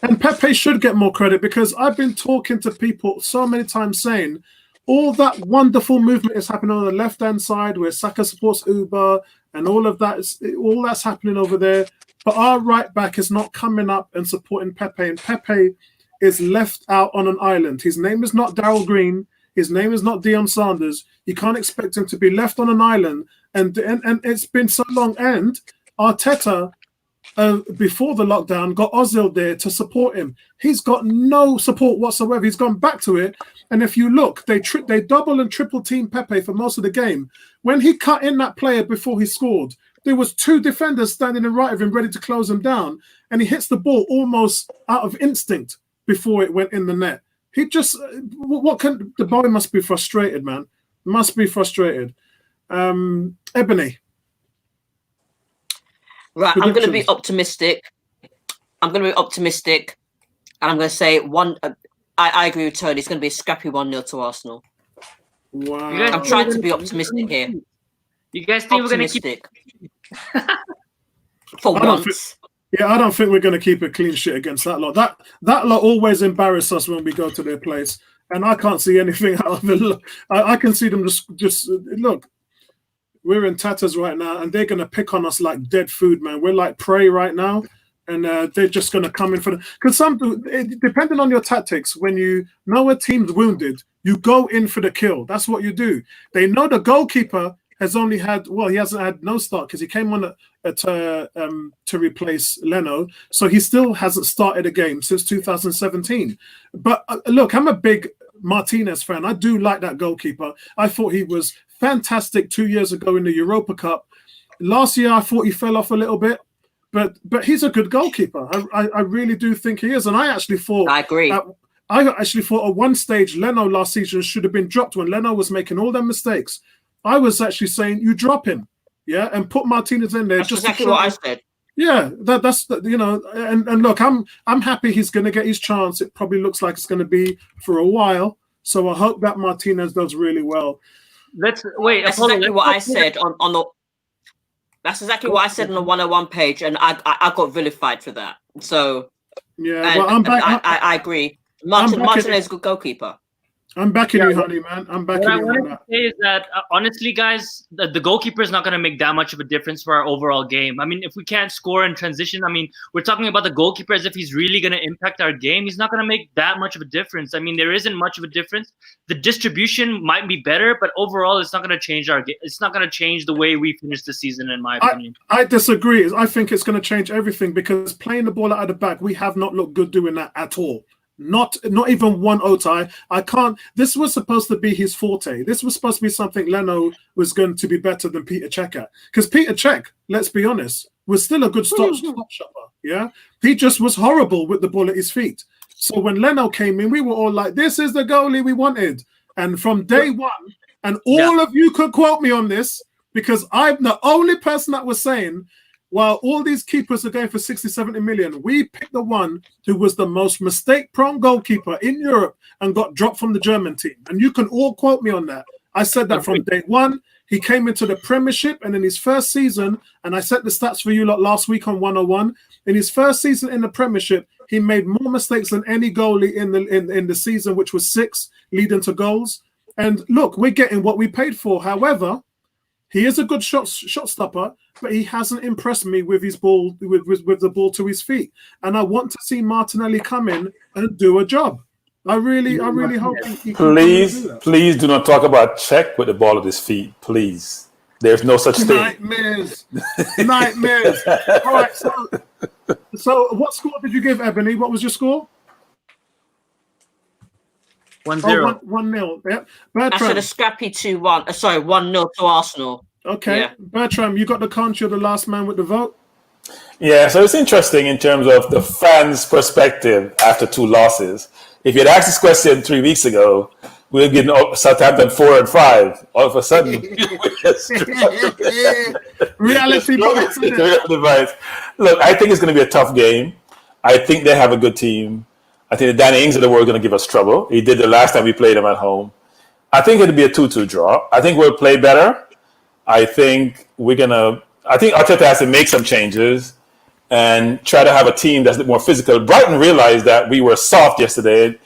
And Pepe should get more credit because I've been talking to people so many times saying all that wonderful movement is happening on the left-hand side where Saka supports Uber and all of that, all that's happening over there. But our right back is not coming up and supporting Pepe. And Pepe is left out on an island. His name is not Darryl Green. His name is not Deion Sanders. You can't expect him to be left on an island. And it's been so long. And Arteta, before the lockdown, got Ozil there to support him. He's got no support whatsoever. He's gone back to it. And if you look, they double and triple team Pepe for most of the game. When he cut in that player before he scored, there was 2 defenders standing in right of him ready to close him down. And he hits the ball almost out of instinct before it went in the net. He just, the boy must be frustrated, man. Must be frustrated. Ebony. Right, I'm going to be optimistic. And I'm going to say I agree with Tony. It's going to be a scrappy 1-0 to Arsenal. Wow. I'm trying to be optimistic here. You guys think we're going to keep... For once. I don't think we're going to keep a clean sheet against that lot. That lot always embarrass us when we go to their place. And I can't see anything out of it. I can see them just look. we're in tatters right now, and they're gonna pick on us like dead food, man. We're like prey right now, and they're just gonna come in for the. Because depending on your tactics, when you know a team's wounded, you go in for the kill. That's what you do. They know the goalkeeper has only had, well, he hasn't had no start because he came on to replace Leno, so he still hasn't started a game since 2017. But look, I'm a big Martinez fan. I do like that goalkeeper. I thought he was fantastic 2 years ago in the Europa Cup. Last year, I thought he fell off a little bit, but he's a good goalkeeper. I really do think he is, and I actually thought I agree. I actually thought at one stage Leno last season should have been dropped when Leno was making all them mistakes. I was actually saying you drop him, yeah, and put Martinez in there. That's just exactly what I said. Yeah, that's you know, and look, I'm happy he's going to get his chance. It probably looks like it's going to be for a while, so I hope that Martinez does really well. Let's wait. That's exactly what I said on the. That's exactly what I said on the 101 page, and I got vilified for that. So yeah, well, I'm back. I agree. Martinez is a good goalkeeper. I'm backing you, honey, man. I'm backing you. What I wanted to say is that, honestly, guys, the goalkeeper is not going to make that much of a difference for our overall game. I mean, if we can't score in transition, I mean, we're talking about the goalkeeper as if he's really going to impact our game. He's not going to make that much of a difference. I mean, there isn't much of a difference. The distribution might be better, but overall, it's not going to change our game. It's not going to change the way we finish the season, in my opinion. I disagree. I think it's going to change everything because playing the ball out of the back, we have not looked good doing that at all. Not even one Otai. I can't. This was supposed to be his forte. This was supposed to be something Leno was going to be better than Peter Cech at. Because Peter Cech, let's be honest, was still a good stop shopper. Yeah, he just was horrible with the ball at his feet. So when Leno came in, we were all like, "This is the goalie we wanted." And from day one, and all of you could quote me on this because I'm the only person that was saying, while all these keepers are going for 60, 70 million, we picked the one who was the most mistake-prone goalkeeper in Europe and got dropped from the German team. And you can all quote me on that. I said that from day one. He came into the Premiership, and in his first season, and I set the stats for you lot last week on 101, in his first season in the Premiership, he made more mistakes than any goalie in the season, which was 6, leading to goals. And look, we're getting what we paid for. However, he is a good shot stopper, but he hasn't impressed me with his ball, with the ball to his feet. And I want to see Martinelli come in and do a job. I really hope he can Please do not talk about Cech with the ball at his feet. Please. There's no such thing. Nightmares. All right, so what score did you give, Ebony? What was your score? 1-0. 1-0. Yeah. I said a scrappy 2-1. Sorry, 1-0 to Arsenal. Okay. Yeah. Bertram, you got the count. You're the last man with the vote. Yeah, so it's interesting in terms of the fans' perspective after 2 losses. If you had asked this question 3 weeks ago, we would get Southampton 4 and 5. All of a sudden, reality bites. Look, I think it's going to be a tough game. I think they have a good team. I think the Danny Ings of the world are going to give us trouble. He did the last time we played them at home. I think it'll be a 2-2 draw. I think we'll play better. I think Arteta has to make some changes and try to have a team that's a bit more physical. Brighton realized that we were soft yesterday,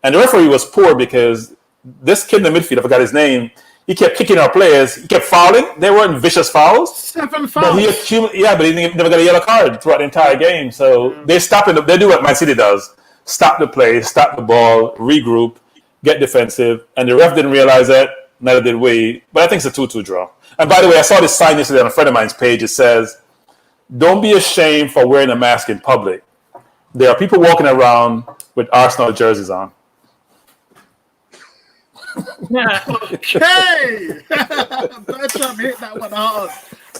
and the referee was poor because this kid in the midfield, I forgot his name, he kept kicking our players. He kept fouling. They weren't vicious fouls. 7 fouls. But he never got a yellow card throughout the entire game. So they do what Man City does. Stop the play, stop the ball, regroup, get defensive. And the ref didn't realize that. Neither did we. But I think it's a 2-2 draw. And by the way, I saw this sign yesterday on a friend of mine's page. It says, "Don't be ashamed for wearing a mask in public." There are people walking around with Arsenal jerseys on. Okay. Bertram hit that one hard.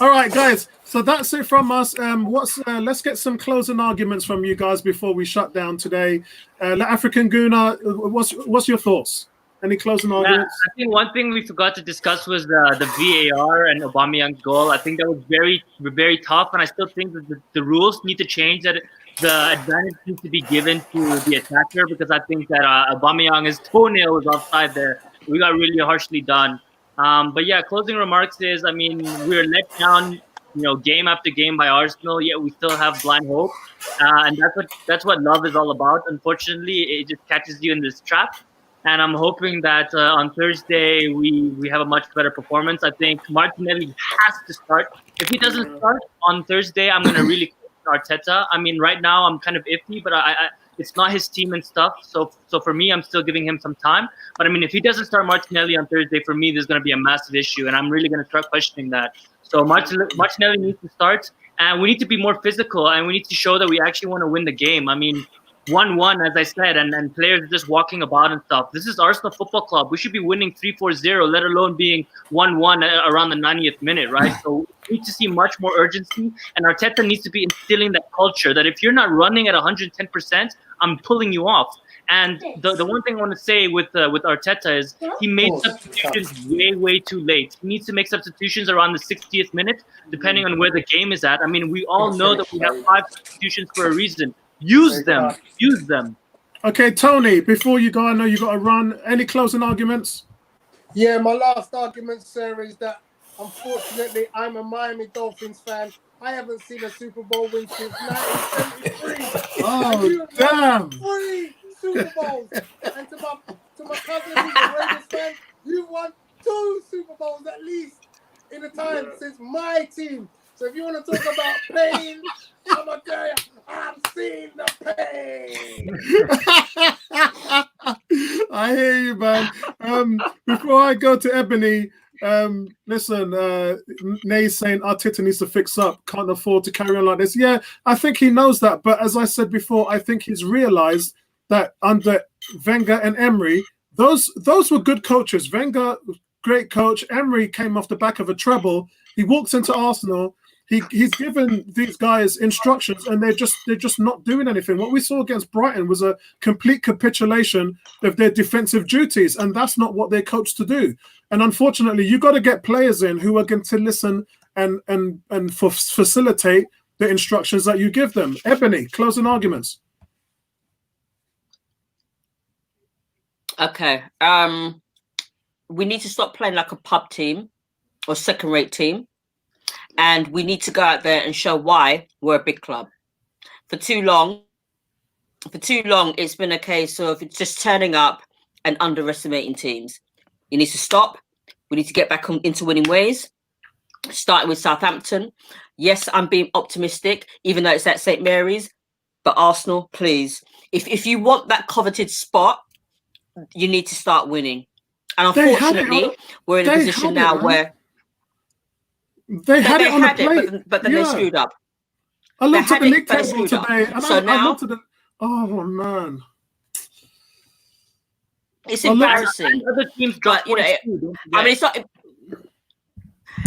All right, guys. So that's it from us. Let's get some closing arguments from you guys before we shut down today. African Guna, what's your thoughts? Any closing arguments? I think one thing we forgot to discuss was the VAR and Aubameyang's goal. I think that was very, very tough, and I still think that the rules need to change. That the advantage needs to be given to the attacker because I think that Aubameyang's toenail was offside there. We got really harshly done. But yeah, closing remarks is, I mean, we were let down, game after game by Arsenal, yet we still have blind hope, and that's what love is all about. Unfortunately, it just catches you in this trap. and I'm hoping that on Thursday we have a much better performance. I think Martinelli has to start. If he doesn't start on Thursday, I'm going to really question Arteta. I mean, right now I'm kind of iffy, but it's not his team and stuff. So for me, I'm still giving him some time. But I mean, if he doesn't start Martinelli on Thursday, for me, there's going to be a massive issue, and I'm really going to start questioning that. So Martinelli needs to start, and we need to be more physical, and we need to show that we actually want to win the game. I mean, 1-1, as I said, and players are just walking about and stuff. This is Arsenal Football Club. We should be winning 3-4-0, let alone being 1-1 around the 90th minute, right? So we need to see much more urgency, and Arteta needs to be instilling that culture that if you're not running at 110%, I'm pulling you off. And the one thing I want to say with Arteta is he made substitutions way too late. He needs to make substitutions around the 60th minute, depending on where the game is at. I mean, we all know that we have 5 substitutions for a reason. Use them. Use them. Okay, Tony, before you go, I know you got to run. Any closing arguments? Yeah, my last argument, sir, is that unfortunately I'm a Miami Dolphins fan. I haven't seen a Super Bowl win since 1973. Oh, damn. 3 Super Bowls. And to my cousin who's a Raiders fan, you won 2 Super Bowls at least in the time since my team. So if you want to talk about pain, I'm going to tell you, I've seen the pain. I hear you, man. Before I go to Ebony, listen, Nay's saying Arteta needs to fix up, can't afford to carry on like this. Yeah, I think he knows that. But as I said before, I think he's realized that under Wenger and Emery, those were good coaches. Wenger, great coach. Emery came off the back of a treble. He walks into Arsenal. He's given these guys instructions, and they're just not doing anything. What we saw against Brighton was a complete capitulation of their defensive duties, and that's not what they're coached to do. And unfortunately, you got to get players in who are going to listen and facilitate the instructions that you give them. Ebony, closing arguments. Okay. We need to stop playing like a pub team or second-rate team. And we need to go out there and show why we're a big club. For too long, it's been a case of just turning up and underestimating teams. You need to stop. We need to get back into winning ways, starting with Southampton. Yes, I'm being optimistic, even though it's at St. Mary's. But Arsenal, please. If you want that coveted spot, you need to start winning. And unfortunately, we're in a position now where... They had it on the plate, but then they screwed up. I looked at the league table today, and I looked at the. Oh man, it's embarrassing. Other teams got, I mean, it's not.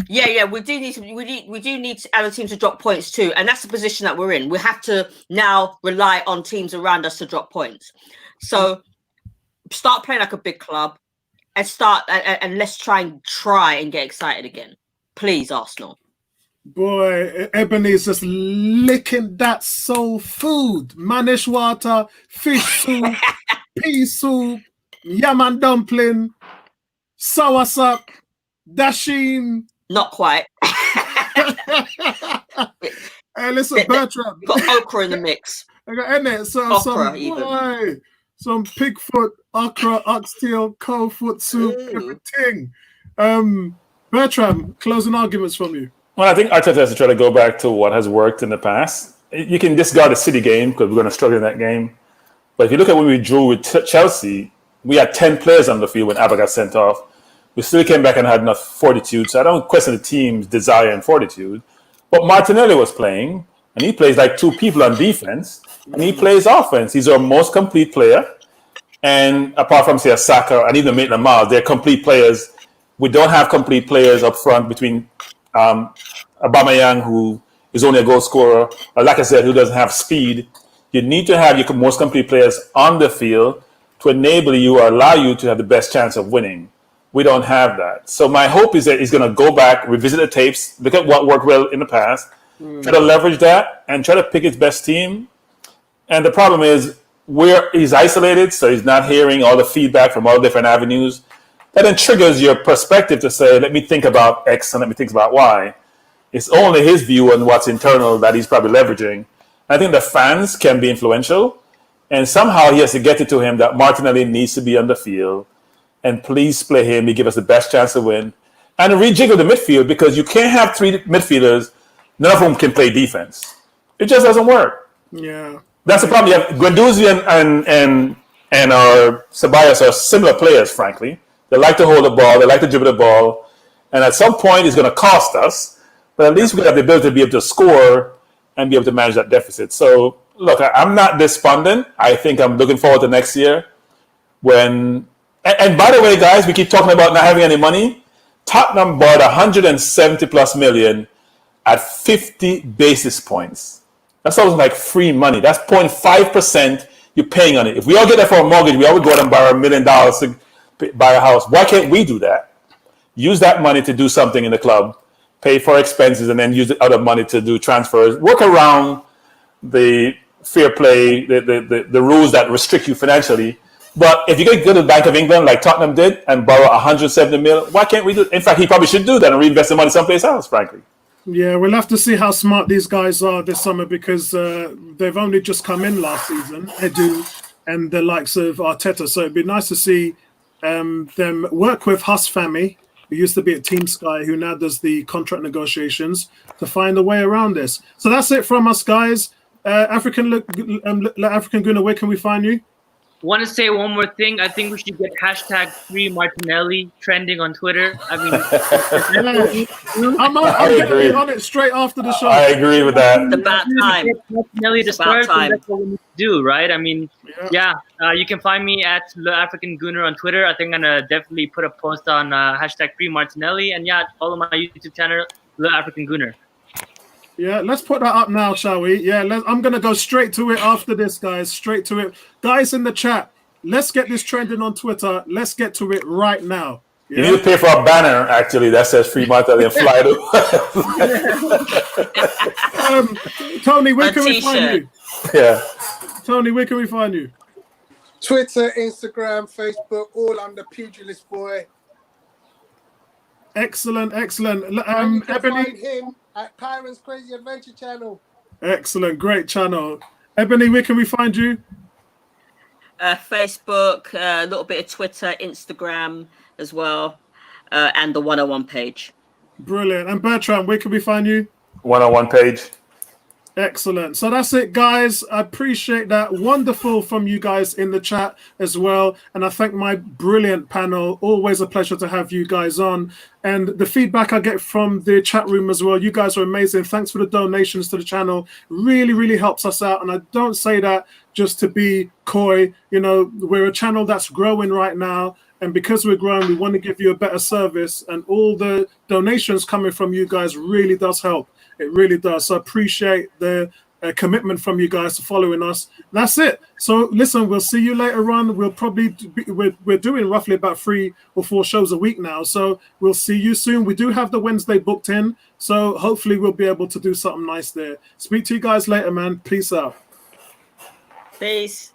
Yeah, we do need other teams to drop points too, and that's the position that we're in. We have to now rely on teams around us to drop points. So start playing like a big club, and let's try and get excited again. Please, Arsenal. Boy, Ebony is just licking that soul food. Manish water, fish soup, pea soup, yam and dumpling, soursop, dasheen. Not quite. Hey, listen, Bertram. We've got okra in the mix. I got some pig foot, okra, oxtail, cow foot soup, everything. Bertram, closing arguments from you. Well, I think Arteta has to try to go back to what has worked in the past. You can discard the City game because we're going to struggle in that game. But if you look at when we drew with Chelsea, we had 10 players on the field when Abba got sent off. We still came back and had enough fortitude. So I don't question the team's desire and fortitude. But Martinelli was playing, and he plays like 2 people on defense, and he plays offense. He's our most complete player. And apart from, say, Saka and even Maitland-Niles, they're complete players. We don't have complete players up front between Aubameyang, who is only a goal scorer, or like I said, who doesn't have speed. You need to have your most complete players on the field to enable you or allow you to have the best chance of winning. We don't have that. So my hope is that he's going to go back, revisit the tapes, look at what worked well in the past, try to leverage that, and try to pick his best team. And the problem is he's isolated, so he's not hearing all the feedback from all different avenues. That then triggers your perspective to say, let me think about X and let me think about Y. It's only his view on what's internal that he's probably leveraging. I think the fans can be influential. And somehow he has to get it to him that Martinelli needs to be on the field. And please play him. He give us the best chance to win. And rejiggle the midfield, because you can't have three midfielders. None of them can play defense. It just doesn't work. Yeah. That's the problem. You have Guendouzi and Ceballos are similar players, frankly. They like to hold the ball. They like to dribble the ball. And at some point, it's going to cost us. But at least we have the ability to be able to score and be able to manage that deficit. So, look, I'm not despondent. I think I'm looking forward to next year when... And by the way, guys, we keep talking about not having any money. Tottenham bought 170 plus million at 50 basis points. That's almost like free money. That's 0.5% you're paying on it. If we all get that for a mortgage, we all would go out and borrow $1 million to buy a house. Why can't we do that? Use that money to do something in the club, pay for expenses, and then use the other money to do transfers. Work around the fair play, the rules that restrict you financially. But if you could go to the Bank of England like Tottenham did and borrow 170 million, why can't we do it? In fact, he probably should do that and reinvest the money someplace else, frankly. Yeah, we'll have to see how smart these guys are this summer, because they've only just come in last season, Edu and the likes of Arteta. So it'd be nice to see them work with Huss Fami, who used to be at Team Sky, who now does the contract negotiations, to find a way around this. So that's it from us, guys. African Gunnar, where can we find you? Want to say one more thing? I think we should get #FreeMartinelli trending on Twitter. I mean, I'm getting on it straight after the show. I agree with that. It's about time. Martinelli to start, that's what we need to do, right? I mean, Yeah. you can find me at Le African Gunner on Twitter. I think I'm gonna definitely put a post on #FreeMartinelli, and follow my YouTube channel, Le African Gunner. Yeah, let's put that up now, shall we? Yeah, I'm going to go straight to it after this, guys. Straight to it. Guys in the chat, let's get this trending on Twitter. Let's get to it right now. Yeah? You need to pay for a banner, actually, that says Free Martinelli and fly to. Tony, where can we find you? Yeah. Tony, where can we find you? Twitter, Instagram, Facebook, all under Pugilist Boy. Excellent. And you can Ebony. find him at Kyron's Crazy Adventure Channel. Excellent. Great channel. Ebony, where can we find you? Facebook, a little bit of Twitter, Instagram as well, and the 101 page. Brilliant. And Bertrand, where can we find you? 101 page. Excellent. So that's it, guys. I appreciate that. Wonderful from you guys in the chat as well. And I thank my brilliant panel. Always a pleasure to have you guys on. And the feedback I get from the chat room as well. You guys are amazing. Thanks for the donations to the channel. Really, really helps us out. And I don't say that just to be coy. You know, we're a channel that's growing right now. And because we're growing, we want to give you a better service. And all the donations coming from you guys really does help. It really does. So I appreciate the commitment from you guys to following us. That's it. So listen, we'll see you later on. We'll probably we're doing roughly about 3 or 4 shows a week now. So we'll see you soon. We do have the Wednesday booked in. So hopefully we'll be able to do something nice there. Speak to you guys later, man. Peace out. Peace.